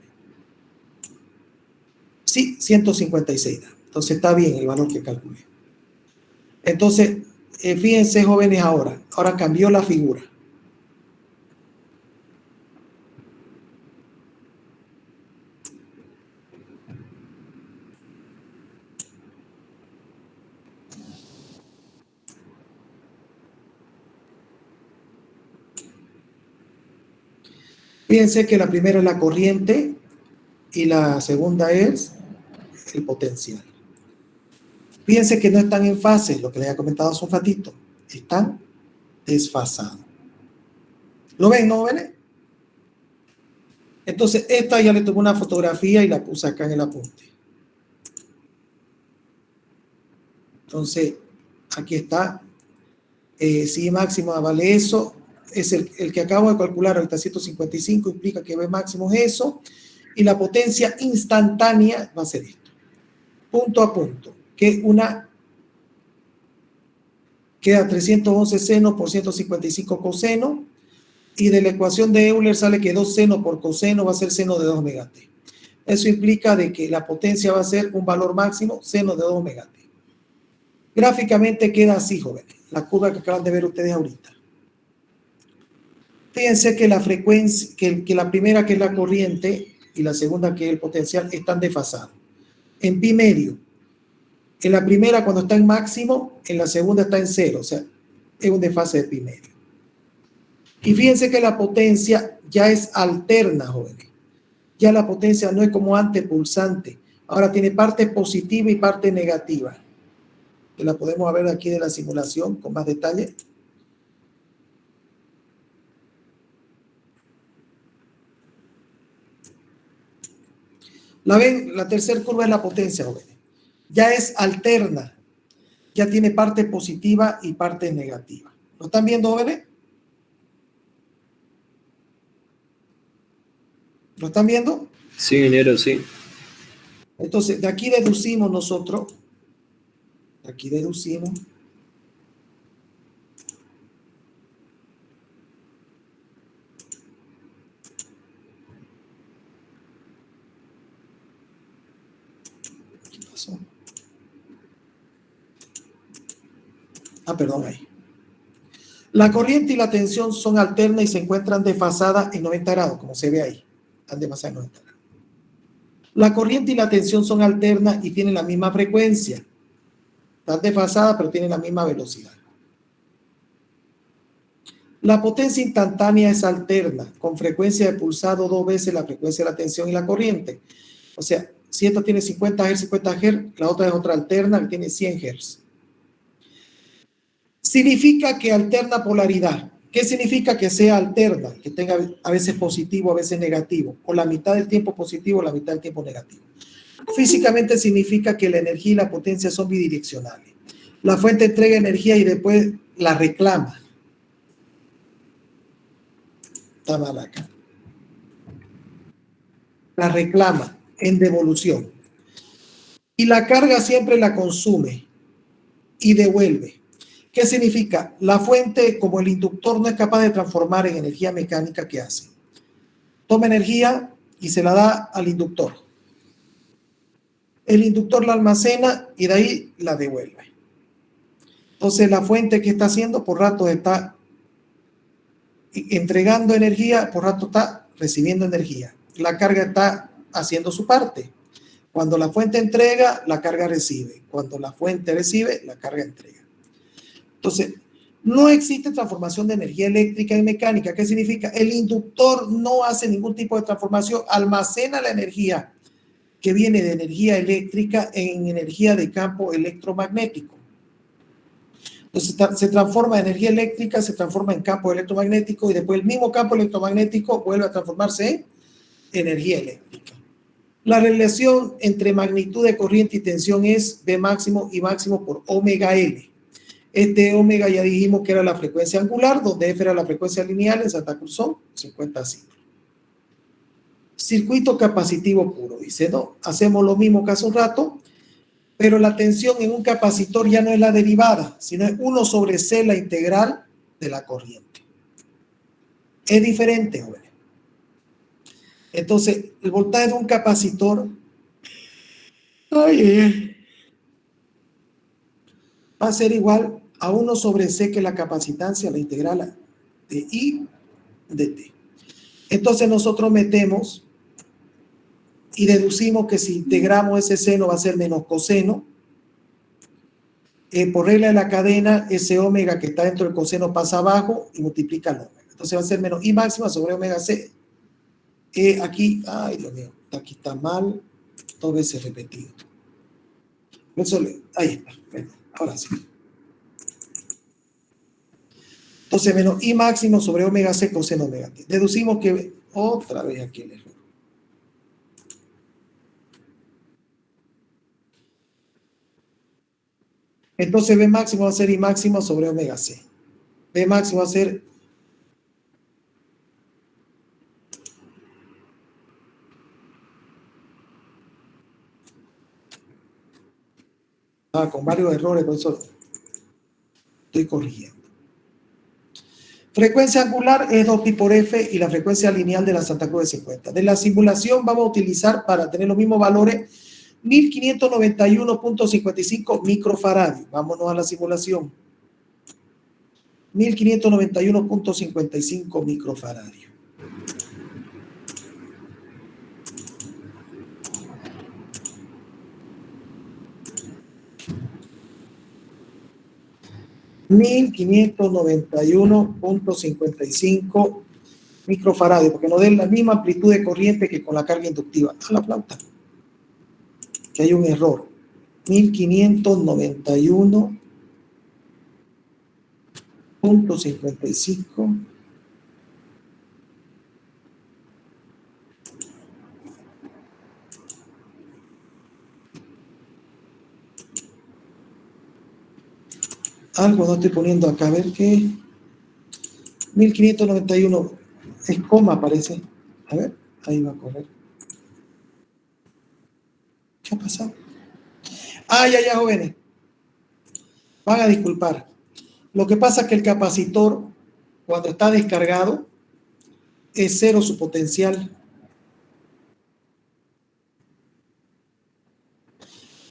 [SPEAKER 2] Sí, 156 da. Entonces está bien el valor que calculé. Entonces, fíjense, jóvenes, ahora cambió la figura. Fíjense que la primera es la corriente y la segunda es el potencial. Fíjense que no están en fase, lo que les había comentado hace un ratito. Están desfasados. ¿Lo ven, no ven? Entonces, esta ya le tomé una fotografía y la puse acá en el apunte. Entonces, aquí está. Si máximo vale eso, es el que acabo de calcular ahorita, 155, implica que B máximo es eso. Y la potencia instantánea va a ser esto. Punto a punto. Que queda 311 seno por 155 coseno, y de la ecuación de Euler sale que 2 seno por coseno va a ser seno de 2 omega t. Eso implica de que la potencia va a ser un valor máximo, seno de 2 omega t. Gráficamente queda así, jóvenes, la curva que acaban de ver ustedes ahorita. Fíjense que la frecuencia, que la primera, que es la corriente, y la segunda, que es el potencial, están desfasados. En pi medio. En la primera, cuando está en máximo, en la segunda está en cero, o sea, es un desfase de pi medio. Y fíjense que la potencia ya es alterna, jóvenes. Ya la potencia no es como antes pulsante. Ahora tiene parte positiva y parte negativa. Que la podemos ver aquí de la simulación con más detalle. ¿La ven? La tercera curva es la potencia, jóvenes. Ya es alterna, ya tiene parte positiva y parte negativa. ¿Lo están viendo, jóvenes? ¿Lo están viendo?
[SPEAKER 4] Sí, ingeniero, sí.
[SPEAKER 2] Entonces, de aquí deducimos nosotros, ¿qué pasó? Perdón, ahí. La corriente y la tensión son alternas y se encuentran desfasadas en 90 grados, como se ve ahí. Están desfasadas en 90 grados. La corriente y la tensión son alternas y tienen la misma frecuencia. Están desfasadas, pero tienen la misma velocidad. La potencia instantánea es alterna, con frecuencia de pulsado 2 veces la frecuencia de la tensión y la corriente. O sea, si esta tiene 50 Hz, la otra es otra alterna que tiene 100 Hz. Significa que alterna polaridad. ¿Qué significa que sea alterna? Que tenga a veces positivo, a veces negativo, o la mitad del tiempo positivo, o la mitad del tiempo negativo. Físicamente significa que la energía y la potencia son bidireccionales. La fuente entrega energía y después la reclama. Está mal acá. La reclama en devolución. Y la carga siempre la consume y devuelve. ¿Qué significa? La fuente, como el inductor no es capaz de transformar en energía mecánica, ¿qué hace? Toma energía y se la da al inductor. El inductor la almacena y de ahí la devuelve. Entonces la fuente, ¿qué está haciendo? Por rato está entregando energía, por rato está recibiendo energía. La carga está haciendo su parte. Cuando la fuente entrega, la carga recibe. Cuando la fuente recibe, la carga entrega. Entonces, no existe transformación de energía eléctrica y mecánica. ¿Qué significa? El inductor no hace ningún tipo de transformación, almacena la energía que viene de energía eléctrica en energía de campo electromagnético. Entonces se transforma de energía eléctrica, se transforma en campo electromagnético y después el mismo campo electromagnético vuelve a transformarse en energía eléctrica. La relación entre magnitud de corriente y tensión es V máximo y máximo por omega L. Este omega ya dijimos que era la frecuencia angular, donde F era la frecuencia lineal, en Santa Cruz son 50 ciclos. Circuito capacitivo puro, dice, no, hacemos lo mismo que hace un rato, pero la tensión en un capacitor ya no es la derivada, sino es 1 sobre C la integral de la corriente. Es diferente, jóvenes. Entonces, el voltaje de un capacitor va a ser igual a 1 sobre C, que es la capacitancia, la integral de I de T. Entonces nosotros metemos y deducimos que si integramos ese seno va a ser menos coseno. Por regla de la cadena, ese omega que está dentro del coseno pasa abajo y multiplica el omega. Entonces va a ser menos I máxima sobre omega C. Aquí, ay Dios mío, aquí está mal, 2 veces repetido. Ahí está, ahora sí. Entonces menos I máximo sobre omega C coseno omega T. Deducimos que otra vez aquí el error. Entonces B máximo va a ser I máximo sobre omega C. B máximo va a ser con varios errores, por eso estoy corrigiendo. Frecuencia angular es 2pi por F y la frecuencia lineal de la Santa Cruz de 50. De la simulación vamos a utilizar para tener los mismos valores 1591.55 microfaradios. Vámonos a la simulación. 1591.55 microfaradios. $1591.55 microfaradios, porque nos den la misma amplitud de corriente que con la carga inductiva. A la flauta, que hay un error. 1591.55 algo no estoy poniendo acá, a ver qué. 1591 es coma, parece. A ver, ahí va a correr. ¿Qué ha pasado? Ya, jóvenes. Van a disculpar. Lo que pasa es que el capacitor, cuando está descargado, es cero su potencial.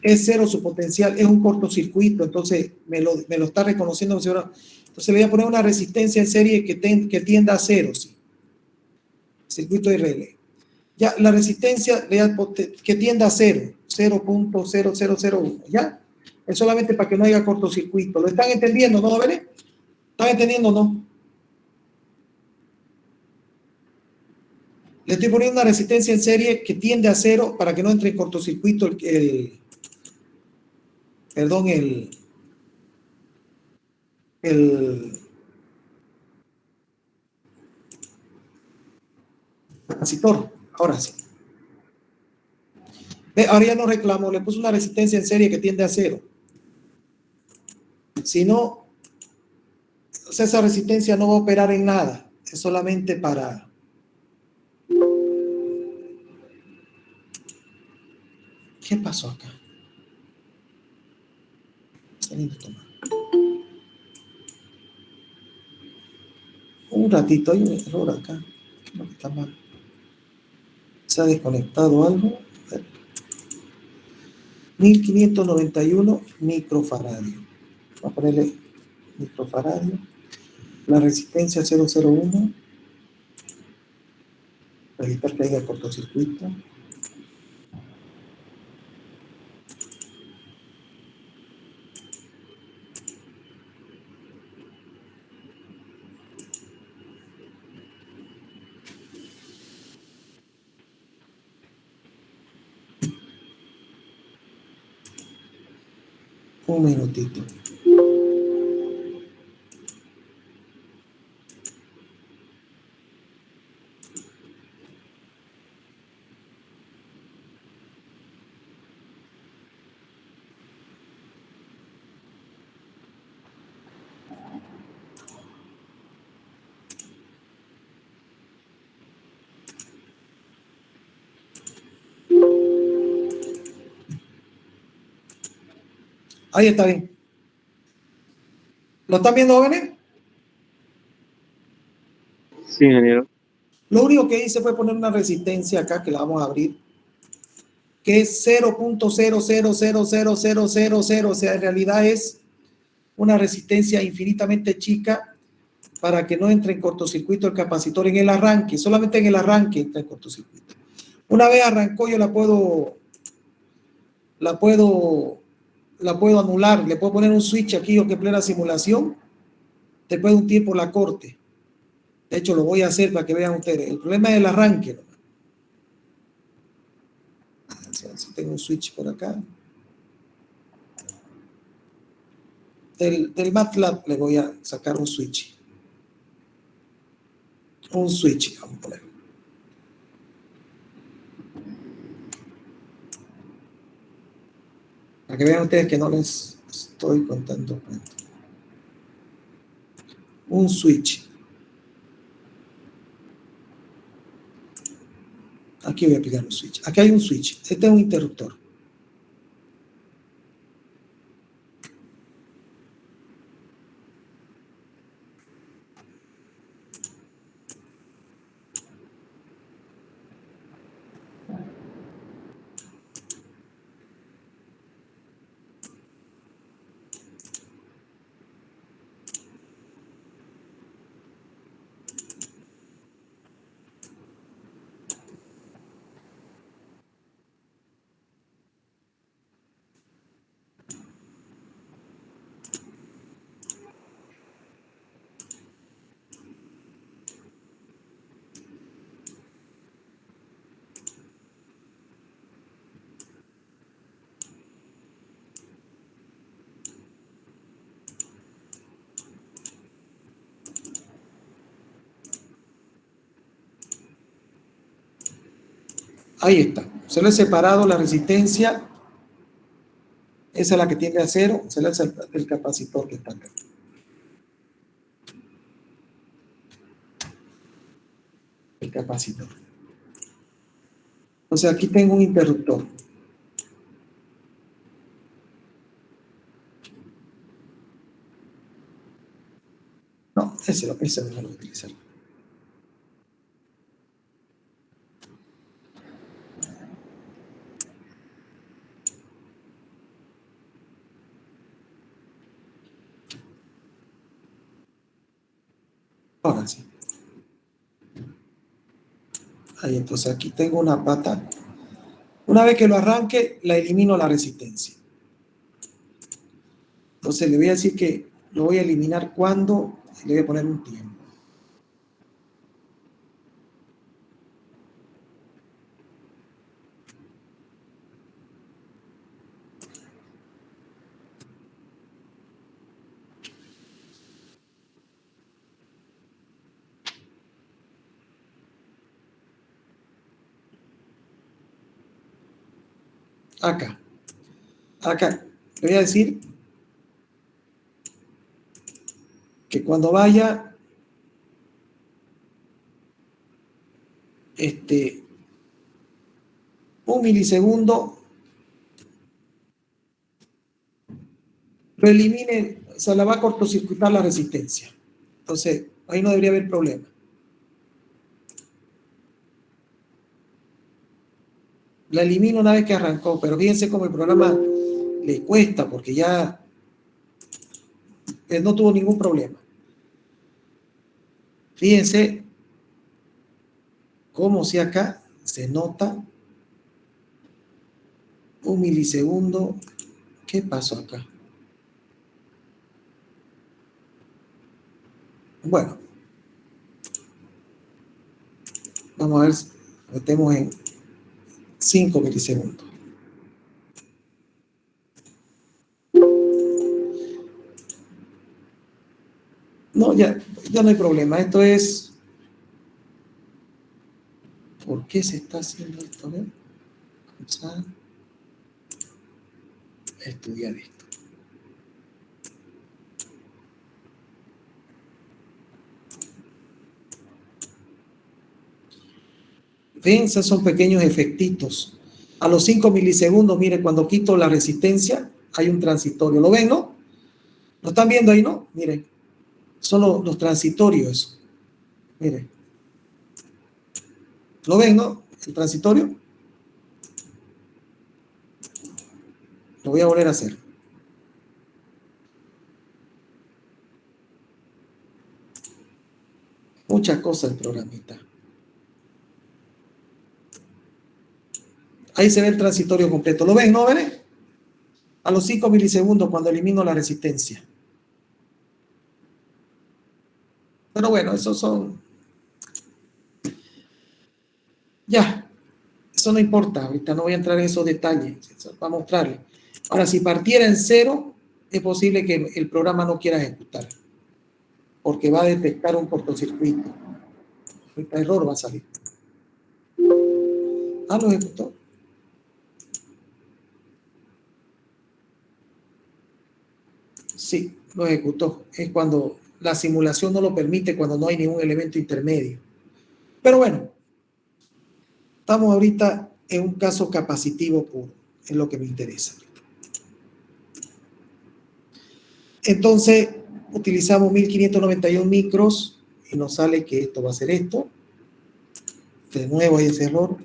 [SPEAKER 2] Es cero su potencial, es un cortocircuito, entonces me lo está reconociendo. Entonces le voy a poner una resistencia en serie que tienda a cero, ¿sí? Circuito de relé. Ya, la resistencia que tienda a cero, 0.0001, ¿ya? Es solamente para que no haya cortocircuito. ¿Lo están entendiendo, no, jóvenes? ¿Están entendiendo o no? Le estoy poniendo una resistencia en serie que tiende a cero para que no entre en cortocircuito el capacitor. Ahora sí. Ahora ya no reclamo, le puse una resistencia en serie que tiende a cero. Si no, esa resistencia no va a operar en nada. Es solamente para... ¿Qué pasó acá? Un ratito, hay un error acá. ¿Qué es lo que está mal? ¿Se ha desconectado algo? 1591 microfaradios. Vamos a ponerle microfaradios. La resistencia 001. Para evitar que haya cortocircuito. Un minutito. Ahí está bien. ¿Lo están viendo, jóvenes?
[SPEAKER 11] Sí, ingeniero.
[SPEAKER 2] Lo único que hice fue poner una resistencia acá que la vamos a abrir, que es 0.0000000, o sea, en realidad es una resistencia infinitamente chica para que no entre en cortocircuito el capacitor en el arranque, solamente en el arranque entra en cortocircuito. Una vez arrancó, yo la puedo anular, le puedo poner un switch aquí o que plena simulación, después de un tiempo la corte. De hecho, lo voy a hacer para que vean ustedes. El problema es el arranque, ¿no? Si tengo un switch por acá. Del MATLAB le voy a sacar un switch. Un switch, vamos a poner. Para que vean ustedes que no les estoy contando cuento. Un switch. Aquí voy a aplicar un switch. Aquí hay un switch. Este es un interruptor. Ahí está. Se le he separado la resistencia. Esa es la que tiende a cero. Se le hace el capacitor que está acá. El capacitor. Entonces aquí tengo un interruptor. No, ese no lo voy a utilizar. Ahora sí. Ahí, entonces aquí tengo una pata. Una vez que lo arranque, la elimino la resistencia. Entonces le voy a decir que lo voy a eliminar cuando le voy a poner un tiempo. Acá. Acá. Le voy a decir que cuando vaya un milisegundo lo elimine, se la va a cortocircuitar la resistencia. Entonces, ahí no debería haber problema. La elimino una vez que arrancó, pero fíjense cómo el programa le cuesta porque ya no tuvo ningún problema. Fíjense cómo si acá se nota un milisegundo. ¿Qué pasó acá? Bueno, vamos a ver, metemos en 5 milisegundos. No, ya no hay problema. Esto es... ¿Por qué se está haciendo esto? A ver. Vamos a estudiar esto. ¿Ven? Esos son pequeños efectitos. A los 5 milisegundos, mire, cuando quito la resistencia, hay un transitorio. ¿Lo ven, no? ¿Lo están viendo ahí, no? Miren, son los transitorios. Miren. ¿Lo ven, no? El transitorio. Lo voy a volver a hacer. Muchas cosas el programita. Ahí se ve el transitorio completo. ¿Lo ven, no ven? A los 5 milisegundos cuando elimino la resistencia. Pero bueno, esos son... Ya, eso no importa. Ahorita no voy a entrar en esos detalles. Eso para mostrarle. Ahora, si partiera en 0, es posible que el programa no quiera ejecutar. Porque va a detectar un cortocircuito. Ahorita error va a salir. Ah, lo ejecutó. Sí, lo ejecutó. Es cuando la simulación no lo permite, cuando no hay ningún elemento intermedio. Pero bueno, estamos ahorita en un caso capacitivo puro. Es lo que me interesa. Entonces, utilizamos 1591 micros y nos sale que esto va a ser esto. De nuevo hay ese error.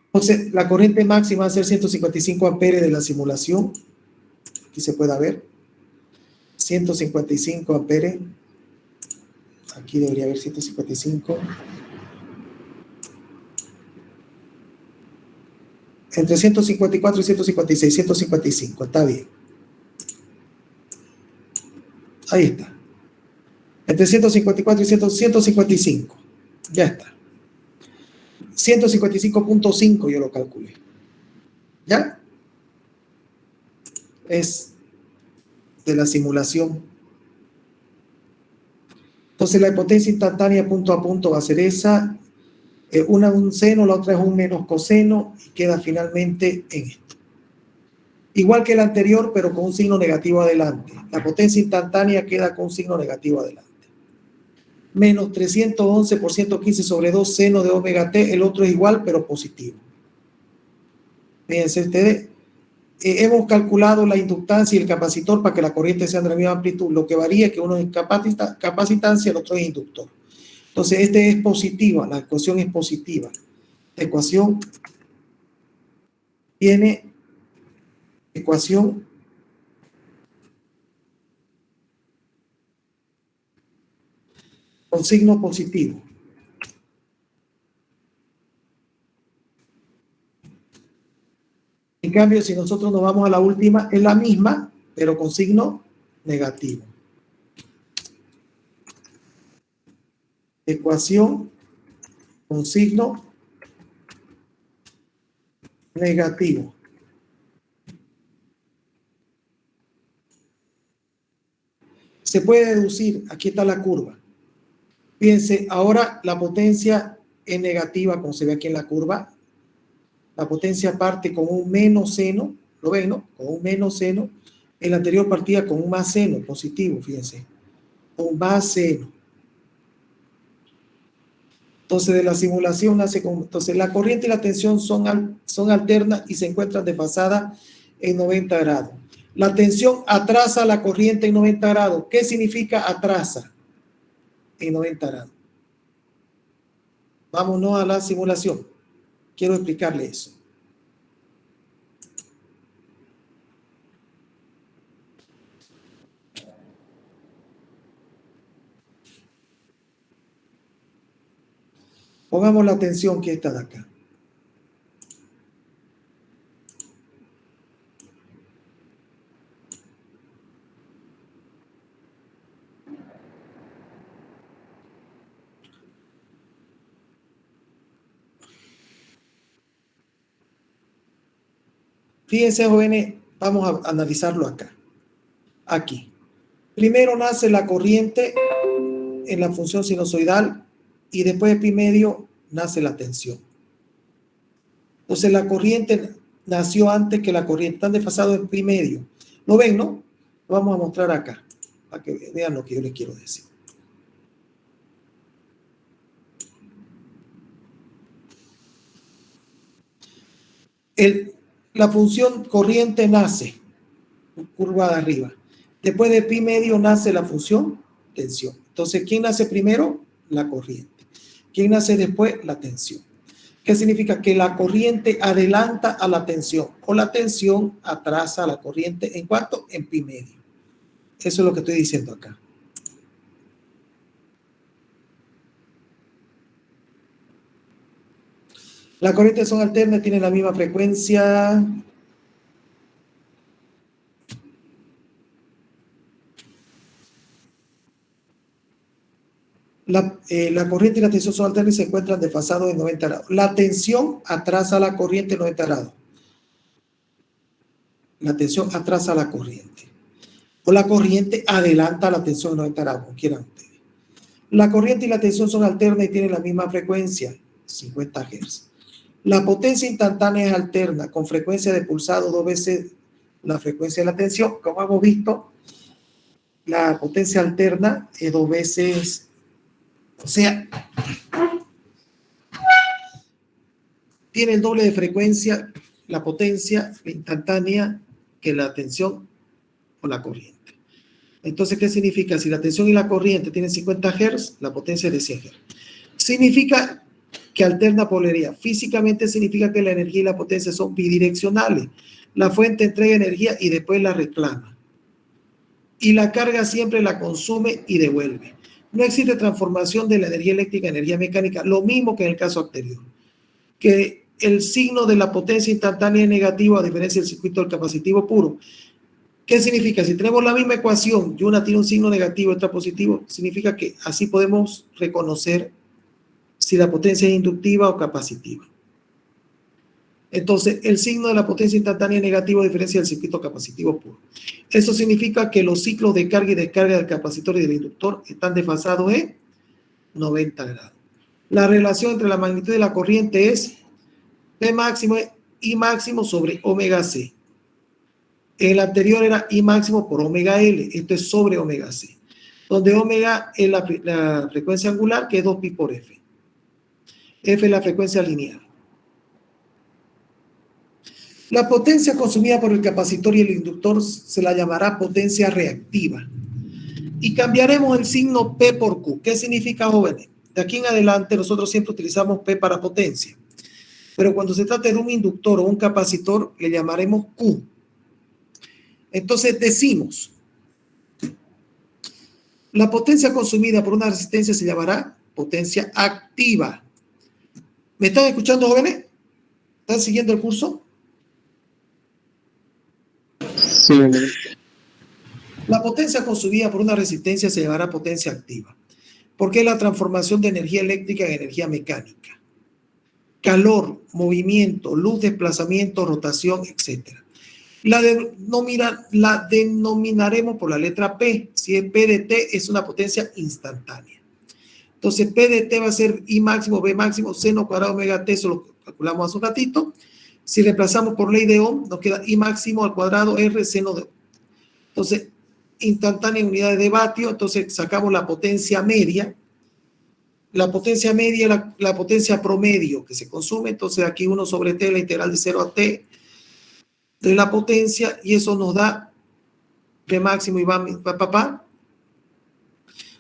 [SPEAKER 2] Entonces, la corriente máxima va a ser 155 amperes de la simulación. Aquí se puede ver. 155 amperes. Aquí debería haber 155. Entre 154 y 156, 155. Está bien. Ahí está. Entre 154 y 155. Ya está. 155.5 yo lo calculé. ¿Ya? Es de la simulación. Entonces la potencia instantánea punto a punto va a ser esa. Una es un seno, la otra es un menos coseno y queda finalmente en esto. Igual que el anterior, pero con un signo negativo adelante. La potencia instantánea queda con un signo negativo adelante. Menos 311 por 115 sobre 2 seno de omega t, el otro es igual, pero positivo. Fíjense ustedes, hemos calculado la inductancia y el capacitor para que la corriente sea de la misma amplitud. Lo que varía es que uno es capacitancia y el otro es inductor. Entonces, este es positiva, la ecuación es positiva. La ecuación tiene ecuación con signo positivo. En cambio, si nosotros nos vamos a la última, es la misma, pero con signo negativo. Ecuación con signo negativo. Se puede deducir, aquí está la curva. Fíjense, ahora la potencia es negativa, como se ve aquí en la curva. La potencia parte con un menos seno, ¿lo ven, no? Con un menos seno. En la anterior partía con un más seno, positivo, fíjense. Un más seno. Entonces, de la simulación nace con... Entonces, la corriente y la tensión son alternas y se encuentran desfasadas en 90 grados. La tensión atrasa la corriente en 90 grados. ¿Qué significa atrasa en 90 grados? Vámonos a la simulación. Quiero explicarle eso. Pongamos la atención que está de acá. Fíjense, jóvenes, vamos a analizarlo acá. Aquí. Primero nace la corriente en la función sinusoidal y después de pi medio nace la tensión. Entonces la corriente nació antes que la corriente. Están desfasados en pi medio. ¿Lo ven, no? Lo vamos a mostrar acá para que vean lo que yo les quiero decir. La función corriente nace curva de arriba. Después de pi medio nace la función tensión. Entonces, ¿quién nace primero? La corriente. ¿Quién nace después? La tensión. ¿Qué significa? Que la corriente adelanta a la tensión o la tensión atrasa a la corriente. ¿En cuánto? En pi medio. Eso es lo que estoy diciendo acá. Las corrientes son alternas, tienen la misma frecuencia. La corriente y la tensión son alternas y se encuentran desfasados en 90 grados. La tensión atrasa a la corriente en 90 grados. La tensión atrasa a la corriente. O la corriente adelanta a la tensión en 90 grados, como quieran ustedes. La corriente y la tensión son alternas y tienen la misma frecuencia, 50 Hz. La potencia instantánea es alterna, con frecuencia de pulsado 2 veces la frecuencia de la tensión. Como hemos visto, la potencia alterna es 2 veces, o sea, tiene el doble de frecuencia la potencia instantánea que la tensión o la corriente. Entonces, ¿qué significa? Si la tensión y la corriente tienen 50 Hz, la potencia es de 100 Hz. Significa que alterna polaridad. Físicamente significa que la energía y la potencia son bidireccionales. La fuente entrega energía y después la reclama. Y la carga siempre la consume y devuelve. No existe transformación de la energía eléctrica en energía mecánica, lo mismo que en el caso anterior. Que el signo de la potencia instantánea es negativo a diferencia del circuito del capacitivo puro. ¿Qué significa? Si tenemos la misma ecuación y una tiene un signo negativo y otra positivo, significa que así podemos reconocer si la potencia es inductiva o capacitiva. Entonces, el signo de la potencia instantánea es negativo a diferencia del circuito capacitivo puro. Eso significa que los ciclos de carga y descarga del capacitor y del inductor están desfasados en 90 grados. La relación entre la magnitud de la corriente es P máximo I máximo sobre omega C. El anterior era I máximo por omega L. Esto es sobre omega C. Donde omega es la frecuencia angular, que es 2pi por F. F es la frecuencia lineal. La potencia consumida por el capacitor y el inductor se la llamará potencia reactiva. Y cambiaremos el signo P por Q. ¿Qué significa, jóvenes? De aquí en adelante nosotros siempre utilizamos P para potencia. Pero cuando se trate de un inductor o un capacitor, le llamaremos Q. Entonces decimos, la potencia consumida por una resistencia se llamará potencia activa. ¿Me están escuchando, jóvenes? ¿Están siguiendo el curso?
[SPEAKER 11] Sí.
[SPEAKER 2] La potencia consumida por una resistencia se llamará potencia activa, porque es la transformación de energía eléctrica en energía mecánica. Calor, movimiento, luz, desplazamiento, rotación, etc. La denominaremos por la letra P. Si es P de T, es una potencia instantánea. Entonces, P de T va a ser I máximo, B máximo, seno cuadrado omega T, eso lo calculamos hace un ratito. Si reemplazamos por ley de Ohm, nos queda I máximo al cuadrado R seno de Ohm. Entonces, instantánea en unidades de vatio, entonces sacamos la potencia media. La potencia media es la potencia promedio que se consume, entonces aquí 1 sobre T, la integral de 0 a T de la potencia, y eso nos da P máximo y pa.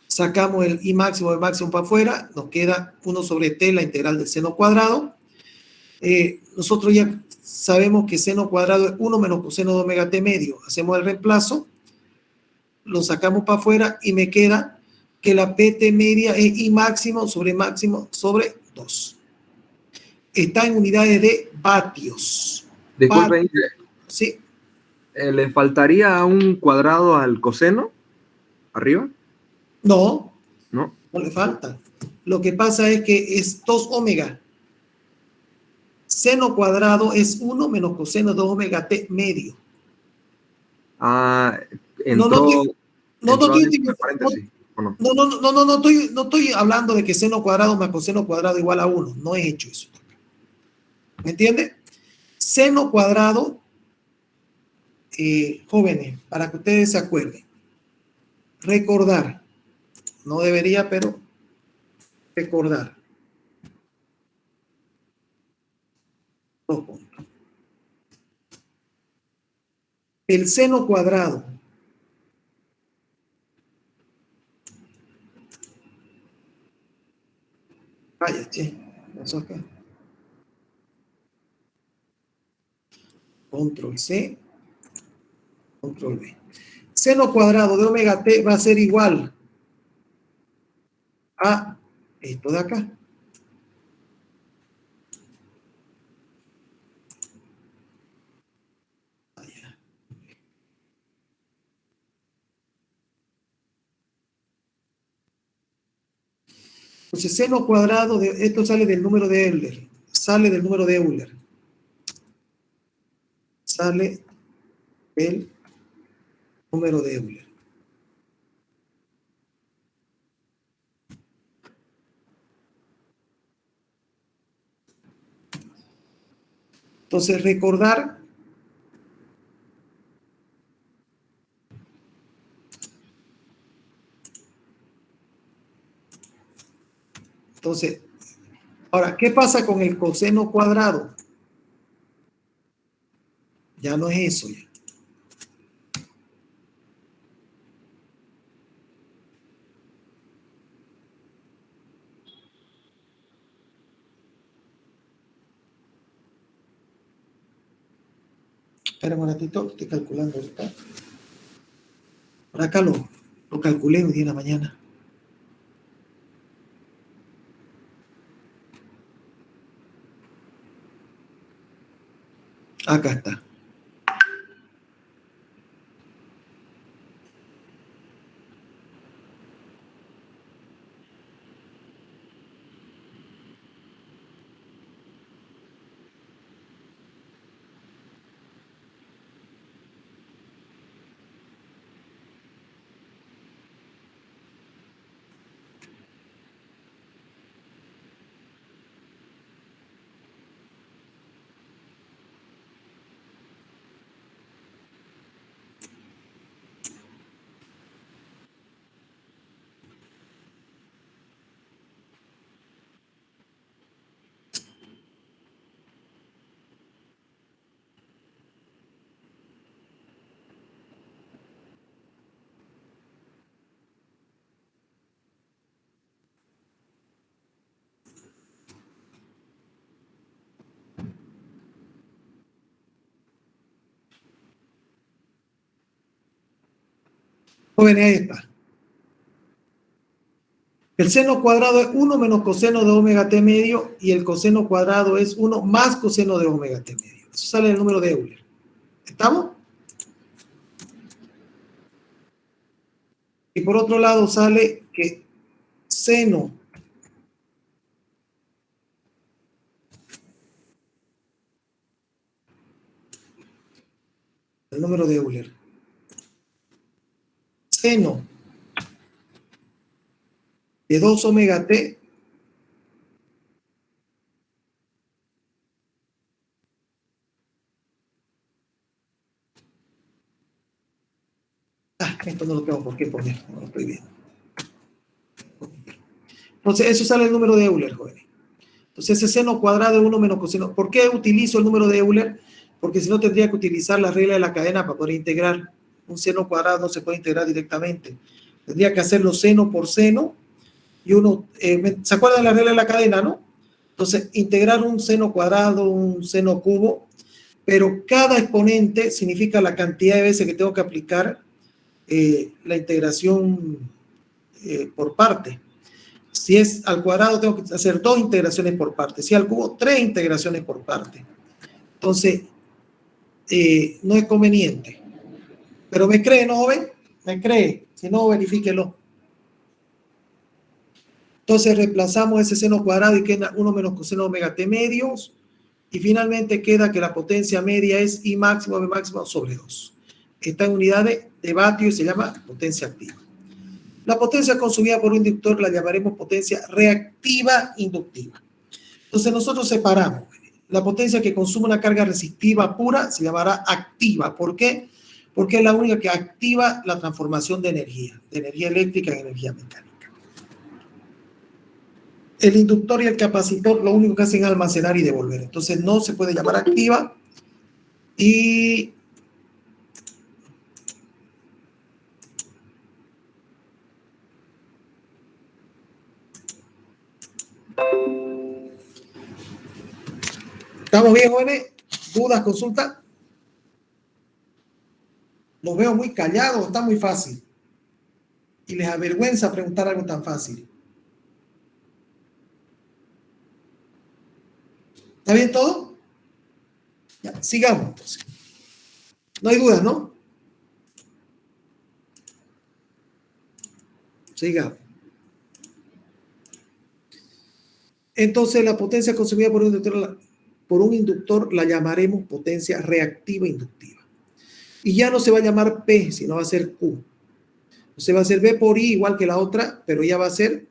[SPEAKER 2] Sacamos el I máximo, B máximo para afuera, nos queda 1 sobre T, la integral del seno cuadrado. Nosotros ya sabemos que seno cuadrado es 1 menos coseno de omega T medio. Hacemos el reemplazo, lo sacamos para afuera y me queda que la PT media es I máximo sobre 2. Está en unidades de vatios.
[SPEAKER 14] Disculpe,
[SPEAKER 2] sí.
[SPEAKER 14] ¿Le faltaría un cuadrado al coseno arriba?
[SPEAKER 2] No,
[SPEAKER 14] no
[SPEAKER 2] le falta. Lo que pasa es que es 2 omega. Seno cuadrado es 1 menos coseno de omega t medio.
[SPEAKER 14] Ah,
[SPEAKER 2] No,
[SPEAKER 14] entró,
[SPEAKER 2] no
[SPEAKER 14] entró
[SPEAKER 2] estoy
[SPEAKER 14] dentro de paréntesis, ¿o no?
[SPEAKER 2] no estoy hablando de que seno cuadrado más coseno cuadrado igual a 1. No he hecho eso. ¿Me entiende? Seno cuadrado, jóvenes, para que ustedes se acuerden. Recordar. No debería, pero recordar. 2 puntos. El seno cuadrado vaya, che, eso acá. Control C, control V. Seno cuadrado de omega t va a ser igual a esto de acá. Entonces, seno cuadrado de esto sale del número de Euler. Sale del número de Euler. Sale el número de Euler. Entonces, recordar entonces, ahora, ¿qué pasa con el coseno cuadrado? Ya no es eso ya. Espera un ratito, estoy calculando ahorita. Por acá lo calculé hoy día en la mañana. Acá está. Jóvenes, ahí está. El seno cuadrado es 1 menos coseno de omega t medio y el coseno cuadrado es 1 más coseno de omega t medio. Eso sale el número de Euler. ¿Estamos? Y por otro lado sale que seno el número de Euler. Seno de 2 omega t esto no lo tengo por qué poner, no lo estoy viendo. Entonces, eso sale el número de Euler, jóvenes. Entonces, ese seno cuadrado de 1 menos coseno. ¿Por qué utilizo el número de Euler? Porque si no, tendría que utilizar la regla de la cadena para poder integrar. Un seno cuadrado no se puede integrar directamente. Tendría que hacerlo seno por seno. Y uno, ¿se acuerdan de la regla de la cadena, no? Entonces, integrar un seno cuadrado, un seno cubo, pero cada exponente significa la cantidad de veces que tengo que aplicar la integración por parte. Si es al cuadrado, tengo que hacer 2 integraciones por parte. Si al cubo, 3 integraciones por parte. Entonces, no es conveniente. Pero me cree, ¿no, joven? Me cree. Si no, verifíquelo. Entonces, reemplazamos ese seno cuadrado y queda 1 menos coseno omega t medios. Y finalmente queda que la potencia media es I máximo, B máximo sobre 2. Está en unidades de vatio y se llama potencia activa. La potencia consumida por un inductor la llamaremos potencia reactiva inductiva. Entonces nosotros separamos. La potencia que consume una carga resistiva pura se llamará activa. ¿Por qué? Porque es la única que activa la transformación de energía eléctrica en energía mecánica. El inductor y el capacitor lo único que hacen es almacenar y devolver. Entonces no se puede llamar activa. Y ¿estamos bien, jóvenes? ¿Dudas, consultas? Los veo muy callados, está muy fácil. Y les avergüenza preguntar algo tan fácil. ¿Está bien todo? Ya, sigamos entonces. No hay dudas, ¿no? Sigamos. Entonces, la potencia consumida por un inductor la llamaremos potencia reactiva inductiva. Y ya no se va a llamar P, sino va a ser Q. O sea, va a ser V por I igual que la otra, pero ya va a ser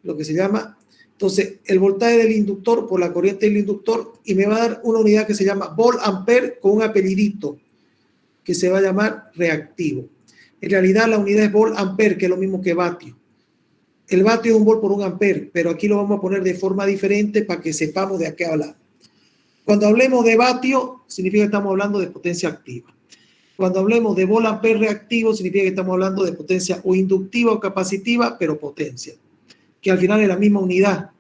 [SPEAKER 2] lo que se llama. Entonces, el voltaje del inductor por la corriente del inductor, y me va a dar una unidad que se llama volt ampere con un apellidito que se va a llamar reactivo. En realidad, la unidad es volt ampere, que es lo mismo que vatio. El vatio es un volt por un ampere, pero aquí lo vamos a poner de forma diferente para que sepamos de a qué hablamos. Cuando hablemos de vatio, significa que estamos hablando de potencia activa. Cuando hablemos de volt ampere reactivo, significa que estamos hablando de potencia o inductiva o capacitiva, pero potencia, que al final es la misma unidad.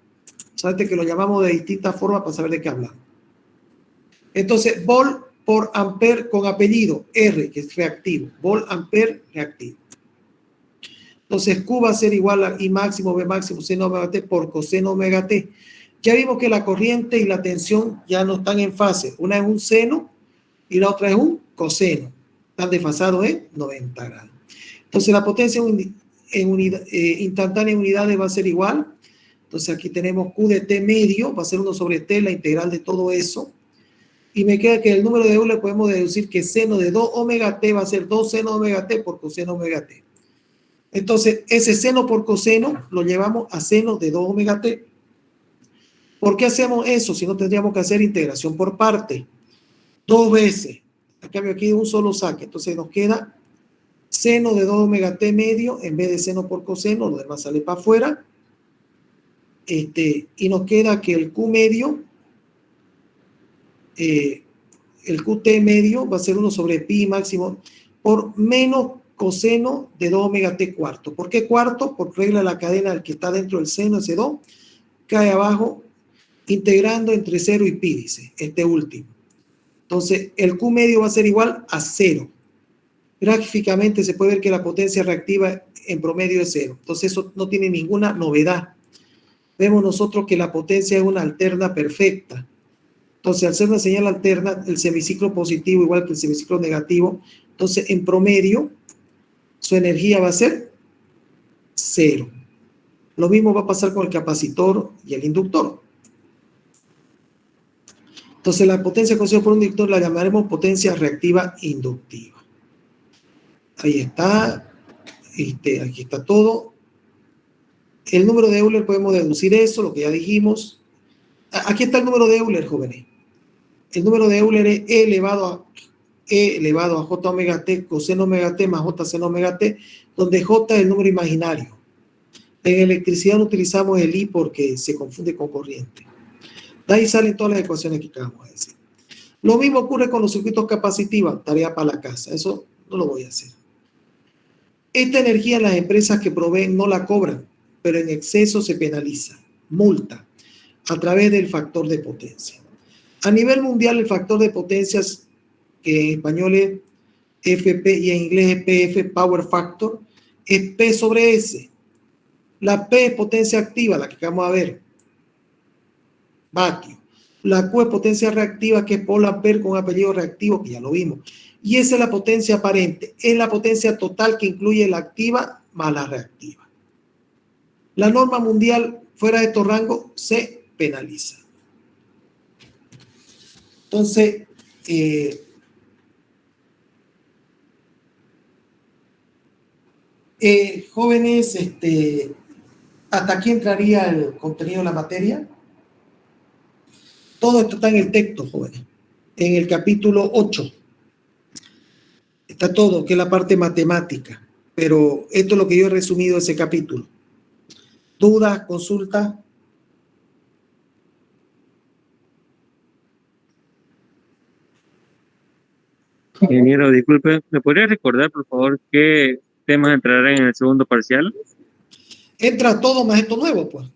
[SPEAKER 2] Sabes que lo llamamos de distintas formas para saber de qué hablamos. Entonces, volt por ampere con apellido, R, que es reactivo. Volt ampere reactivo. Entonces, Q va a ser igual a I máximo, B máximo, seno omega T por coseno omega T. Ya vimos que la corriente y la tensión ya no están en fase. Una es un seno y la otra es un coseno. Están desfasados en 90 grados. Entonces, la potencia instantánea en unidades va a ser igual. Entonces, aquí tenemos Q de T medio, va a ser 1 sobre T, la integral de todo eso. Y me queda que el número de Euler podemos deducir que seno de 2 omega T va a ser 2 seno omega T por coseno omega T. Entonces, ese seno por coseno lo llevamos a seno de 2 omega T. ¿Por qué hacemos eso? Si no, tendríamos que hacer integración por parte. 2 veces. A cambio aquí de un solo saque. Entonces, nos queda seno de 2 omega T medio en vez de seno por coseno. Lo demás sale para afuera. Y nos queda que el Q medio, el QT medio va a ser 1 sobre pi máximo por menos coseno de 2 omega T cuarto. ¿Por qué cuarto? Por regla de la cadena del que está dentro del seno, ese 2, cae abajo integrando entre 0 y pi, dice, este último. Entonces, el Q medio va a ser igual a 0. Gráficamente se puede ver que la potencia reactiva en promedio es 0. Entonces, eso no tiene ninguna novedad. Vemos nosotros que la potencia es una alterna perfecta. Entonces, al ser una señal alterna, el semiciclo positivo igual que el semiciclo negativo, entonces, en promedio, su energía va a ser 0. Lo mismo va a pasar con el capacitor y el inductor. Entonces, la potencia consumida por un inductor la llamaremos potencia reactiva inductiva. Ahí está. Aquí está todo. El número de Euler podemos deducir eso, lo que ya dijimos. Aquí está el número de Euler, jóvenes. El número de Euler es E elevado a J omega T coseno omega T más J seno omega T, donde J es el número imaginario. En electricidad no utilizamos el I porque se confunde con corriente. De ahí salen todas las ecuaciones que acabamos de decir. Lo mismo ocurre con los circuitos capacitivos, tarea para la casa. Eso no lo voy a hacer. Esta energía las empresas que proveen no la cobran, pero en exceso se penaliza, multa, a través del factor de potencia. A nivel mundial, el factor de potencias, que en español es FP y en inglés es PF, Power Factor, es P sobre S. La P es potencia activa, la que acabamos de ver, vatio. La Q es potencia reactiva, que es volt ampere con apellido reactivo, que ya lo vimos. Y esa es la potencia aparente, es la potencia total que incluye la activa más la reactiva. La norma mundial fuera de estos rangos se penaliza. Entonces, jóvenes, hasta aquí entraría el contenido de la materia. Todo esto está en el texto, jóvenes. En el capítulo 8. Está todo, que es la parte matemática. Pero esto es lo que yo he resumido de ese capítulo. ¿Dudas, consultas?
[SPEAKER 11] Ingeniero, disculpe, ¿me podría recordar, por favor, qué temas entrarán en el segundo parcial?
[SPEAKER 2] Entra todo más esto nuevo, pues.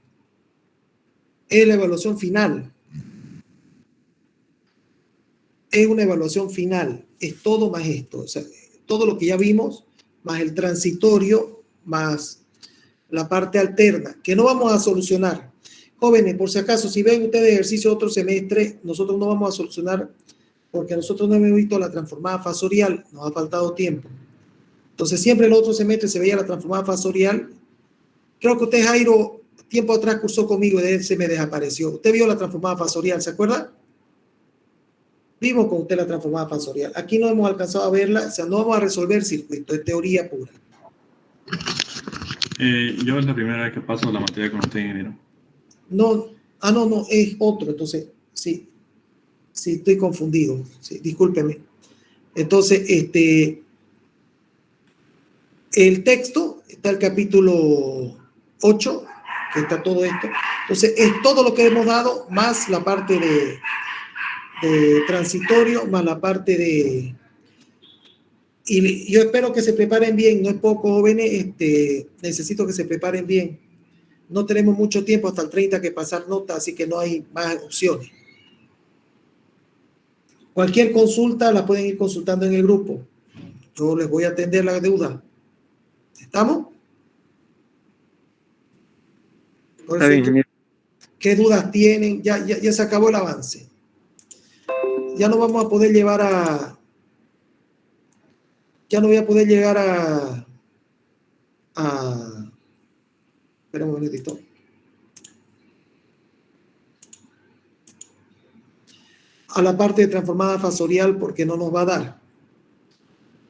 [SPEAKER 2] Es la evaluación final. Es una evaluación final. Es todo más esto. O sea, todo lo que ya vimos, más el transitorio, más la parte alterna, que no vamos a solucionar. Jóvenes, por si acaso, si ven ustedes ejercicio de otro semestre, nosotros no vamos a solucionar porque nosotros no hemos visto la transformada fasorial, nos ha faltado tiempo. Entonces, siempre el otro semestre se veía la transformada fasorial. Creo que usted, Jairo, tiempo atrás cursó conmigo y de él se me desapareció. Usted vio la transformada fasorial, ¿se acuerda? Vimos con usted la transformada fasorial. Aquí no hemos alcanzado a verla, o sea, no vamos a resolver circuito, es teoría pura.
[SPEAKER 6] Yo es la primera vez que paso la materia con usted, ingeniero.
[SPEAKER 2] No, no, es otro, entonces, sí, estoy confundido, sí, discúlpeme. Entonces, el texto, está el capítulo 8, que está todo esto. Entonces, es todo lo que hemos dado, más la parte de transitorio, más la parte de... Y yo espero que se preparen bien, no es poco, jóvenes, necesito que se preparen bien. No tenemos mucho tiempo hasta el 30 que pasar nota, así que no hay más opciones. Cualquier consulta la pueden ir consultando en el grupo. Yo les voy a atender la deuda. ¿Estamos?
[SPEAKER 11] Está bien, ingeniero.
[SPEAKER 2] ¿Qué dudas tienen? Ya se acabó el avance. Ya no vamos a poder llevar a... Ya no voy a poder llegar a espera un momentito. A la parte de transformada fasorial porque no nos va a dar.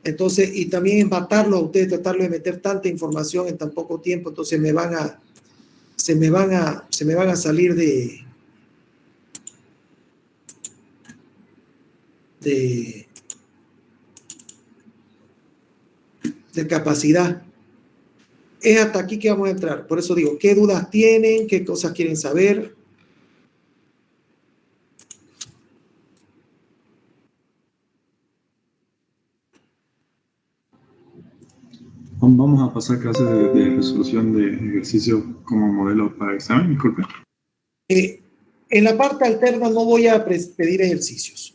[SPEAKER 2] Entonces, y también empatarlo a ustedes, tratarlo de meter tanta información en tan poco tiempo, entonces se me van a salir de capacidad. Es hasta aquí que vamos a entrar. Por eso digo, ¿qué dudas tienen? ¿Qué cosas quieren saber?
[SPEAKER 6] Vamos a pasar clases de resolución de ejercicios como modelo para examen, disculpe.
[SPEAKER 2] En la parte alterna no voy a pedir ejercicios.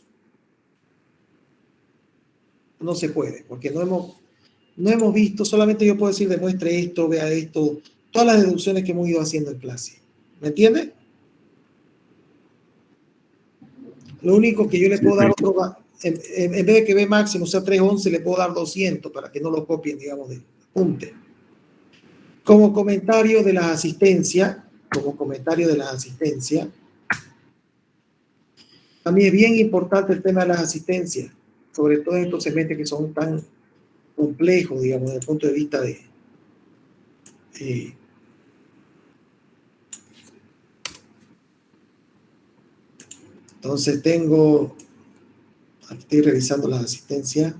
[SPEAKER 2] No se puede, porque no hemos visto, solamente yo puedo decir demuestre esto, vea esto, todas las deducciones que hemos ido haciendo en clase. ¿Me entiende? Lo único que yo le puedo dar otro, en vez de que B máximo sea 311, le puedo dar 200 para que no lo copien, digamos, de apunte. Como comentario de la asistencia, a mí es bien importante el tema de las asistencias, sobre todo en estos semestres que son tan complejos, digamos, desde el punto de vista de entonces tengo, aquí estoy revisando las asistencias.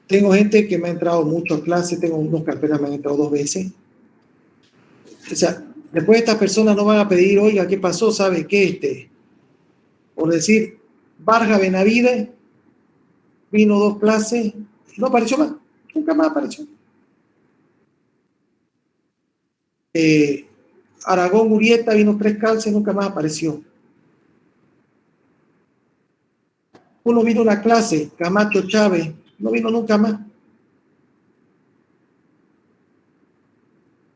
[SPEAKER 2] Tengo gente que me ha entrado mucho a clase, tengo unos que apenas me han entrado 2 veces. O sea, después estas personas no van a pedir, oiga, ¿qué pasó? ¿Sabe qué? Por decir, Barja Benavides vino 2 clases, no apareció más, nunca más apareció. Aragón Urieta vino 3 clases, nunca más apareció. Uno vino una clase, Camacho Chávez, no vino nunca más.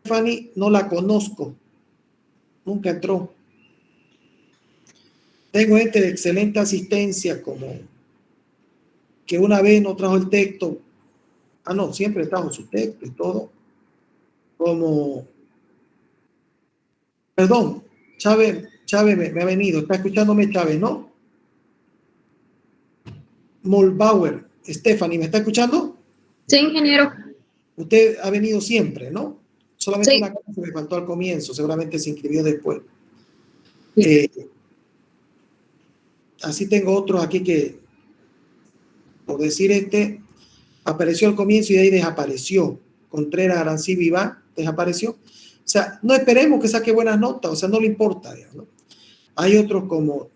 [SPEAKER 2] Fanny no la conozco, nunca entró. Tengo gente de excelente asistencia, como que una vez no trajo el texto, no, siempre trajo su texto y todo, como Perdón, Chávez me ha venido. Está escuchándome Chávez, ¿no? Molbauer, Stephanie, ¿me está escuchando?
[SPEAKER 9] Sí, ingeniero.
[SPEAKER 2] Usted ha venido siempre, ¿no? Solamente
[SPEAKER 9] Sí.
[SPEAKER 2] una clase me faltó al comienzo, seguramente se inscribió después. Así tengo otros aquí que, por decir apareció al comienzo y de ahí desapareció. Contreras, Arancí, Vivá, desapareció. O sea, no esperemos que saque buenas notas, o sea, no le importa, digamos, ¿no? Hay otros como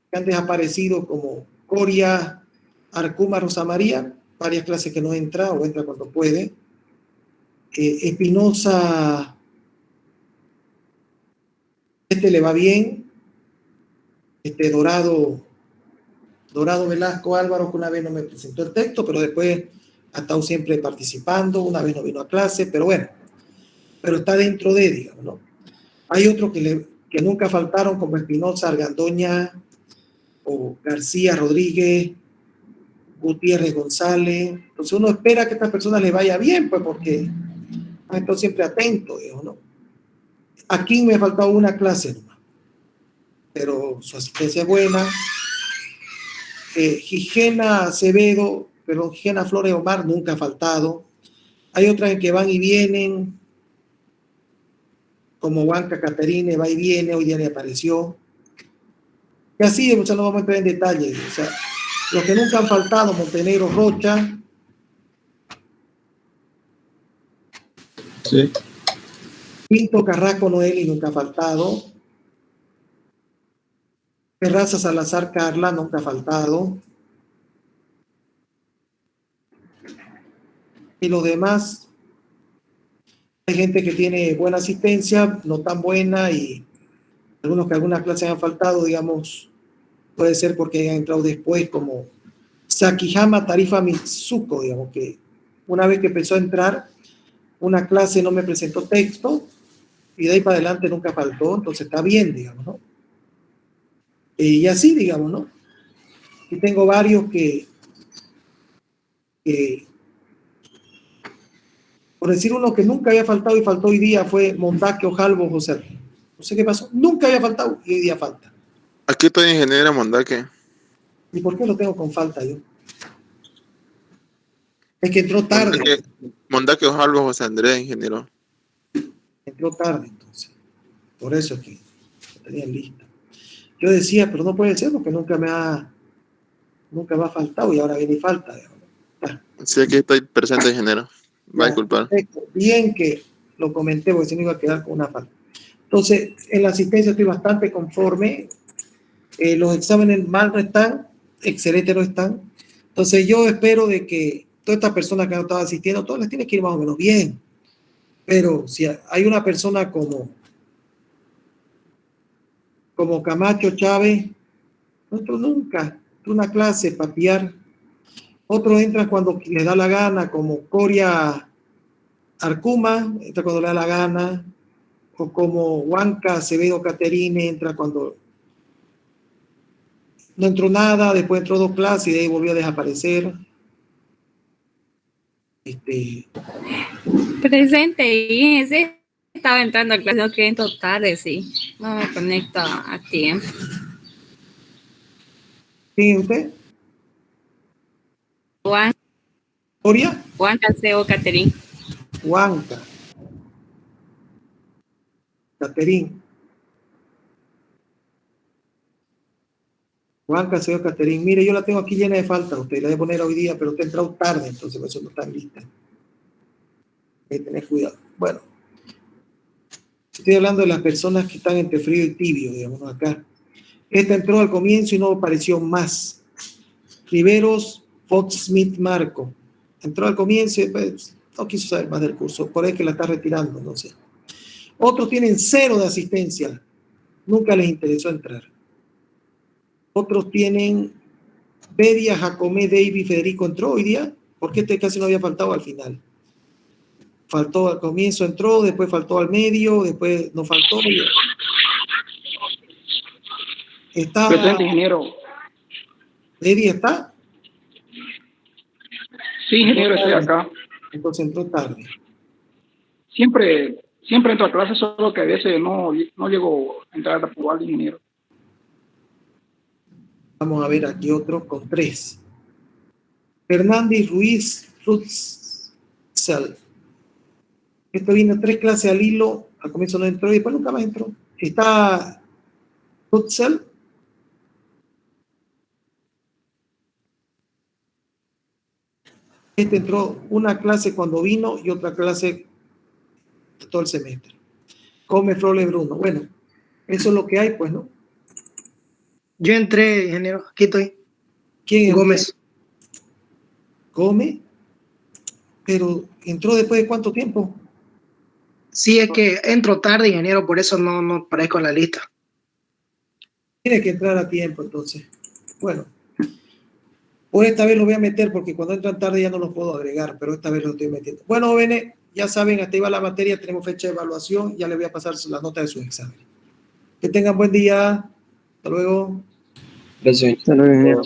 [SPEAKER 2] que han desaparecido, como Coria, Arcuma, Rosa María, varias clases que no entra o entra cuando puede. Espinosa, le va bien. Dorado Velasco Álvaro, que una vez no me presentó el texto, pero después ha estado siempre participando, una vez no vino a clase, pero bueno, pero está dentro de, digamos, ¿no? Hay otros que nunca faltaron, como Espinosa, Argandoña, o García Rodríguez, Gutiérrez González. Entonces uno espera que a estas personas les vaya bien, pues porque han estado siempre atentos, digamos, ¿no? Aquí me ha faltado una clase nomás, pero su asistencia es buena. Gigena Acevedo, perdón, Gigena Flores Omar nunca ha faltado. Hay otras que van y vienen, como Huanca Caterine, va y viene, hoy día le apareció. Y así, o sea, no vamos a entrar en detalles. O sea, los que nunca han faltado, Montenegro Rocha.
[SPEAKER 6] Sí.
[SPEAKER 2] Pinto Carrasco Noeli nunca ha faltado. Terraza Salazar Carla nunca ha faltado. Y los demás, hay gente que tiene buena asistencia, no tan buena, y algunos que algunas clases han faltado, digamos, puede ser porque hayan entrado después, como Sakihama Tarifa Mitsuko, digamos, que una vez que empezó a entrar, una clase no me presentó texto, y de ahí para adelante nunca faltó, entonces está bien, digamos, ¿no? Y así, digamos, ¿no? Y tengo varios que por decir uno que nunca había faltado y faltó hoy día fue Mondaque Ojalvo José. No sé qué pasó, nunca había faltado y hoy día falta.
[SPEAKER 15] Aquí estoy ingeniero Mondaque.
[SPEAKER 2] ¿Y por qué lo tengo con falta yo? Es que entró tarde.
[SPEAKER 15] Mondaque Ojalvo José Andrés, ingeniero.
[SPEAKER 2] Entró tarde, entonces. Por eso es que lo tenía lista. Yo decía, pero no puede ser porque nunca me ha faltado y ahora viene y falta.
[SPEAKER 15] Sí, aquí estoy presente, ingeniero. Va a disculpar.
[SPEAKER 2] Bien que lo comenté porque si no iba a quedar con una falta. Entonces, en la asistencia estoy bastante conforme. Los exámenes mal no están, excelente no están. Entonces, yo espero de que todas estas personas que han estado asistiendo, todas les tienen que ir más o menos bien. Pero si hay una persona como Camacho Chávez, no entró nunca, una clase, patear. Otros entran cuando les da la gana, como Coria Arcuma, entra cuando le da la gana, o como Huanca Acevedo Caterine, entra cuando no entró nada, después entró 2 clases y de ahí volvió a desaparecer.
[SPEAKER 5] Presente, y ese estaba entrando a clase, no que entro tarde, sí. No me conecto a tiempo.
[SPEAKER 2] ¿Sí, usted?
[SPEAKER 5] Juan.
[SPEAKER 2] ¿Coria?
[SPEAKER 5] Huanca Acevedo Caterine.
[SPEAKER 2] Huanca Caterine. Huanca Acevedo Caterine. Mire, yo la tengo aquí llena de faltas. Usted la debe poner hoy día, pero usted ha entrado tarde, entonces por eso no está lista. Hay que tener cuidado. Bueno, estoy hablando de las personas que están entre frío y tibio, digamos, acá. Esta entró al comienzo y no apareció más. Riveros, Fox Smith Marco. Entró al comienzo y pues, no quiso saber más del curso. Por ahí que la está retirando, no sé. Otros tienen 0 de asistencia. Nunca les interesó entrar. Otros tienen Bedia, Jacomé, David, Federico entró hoy día. Porque casi no había faltado al final. Faltó al comienzo, entró, después faltó al medio, después no faltó. Está.
[SPEAKER 16] Presente, ingeniero.
[SPEAKER 2] ¿Eddie está?
[SPEAKER 16] Sí, ingeniero, estoy acá.
[SPEAKER 2] Entonces entró tarde.
[SPEAKER 16] Siempre siempre entro a clases, solo que a veces no llego a entrar a probar de ingeniero.
[SPEAKER 2] Vamos a ver aquí otro con 3. Fernández Ruiz Rutzal. Esto vino 3 clases al hilo. Al comienzo no entró y después nunca más entró. Está Rutzal. Este entró una clase cuando vino y otra clase todo el semestre. Come Frole Bruno. Bueno, eso es lo que hay, pues, ¿no?
[SPEAKER 17] Yo entré, ingeniero. Aquí estoy.
[SPEAKER 2] ¿Quién es?
[SPEAKER 17] Gómez.
[SPEAKER 2] Gómez. Pero entró después de cuánto tiempo.
[SPEAKER 17] Sí, es que entro tarde, ingeniero, por eso no aparezco en la lista.
[SPEAKER 2] Tiene que entrar a tiempo, entonces. Bueno. Por esta vez lo voy a meter porque cuando entran tarde ya no los puedo agregar, pero esta vez lo estoy metiendo. Bueno, jóvenes, ya saben, hasta ahí va la materia, tenemos fecha de evaluación, ya les voy a pasar la nota de sus exámenes. Que tengan buen día. Hasta luego.
[SPEAKER 4] Gracias.
[SPEAKER 11] Hasta luego, ingeniero.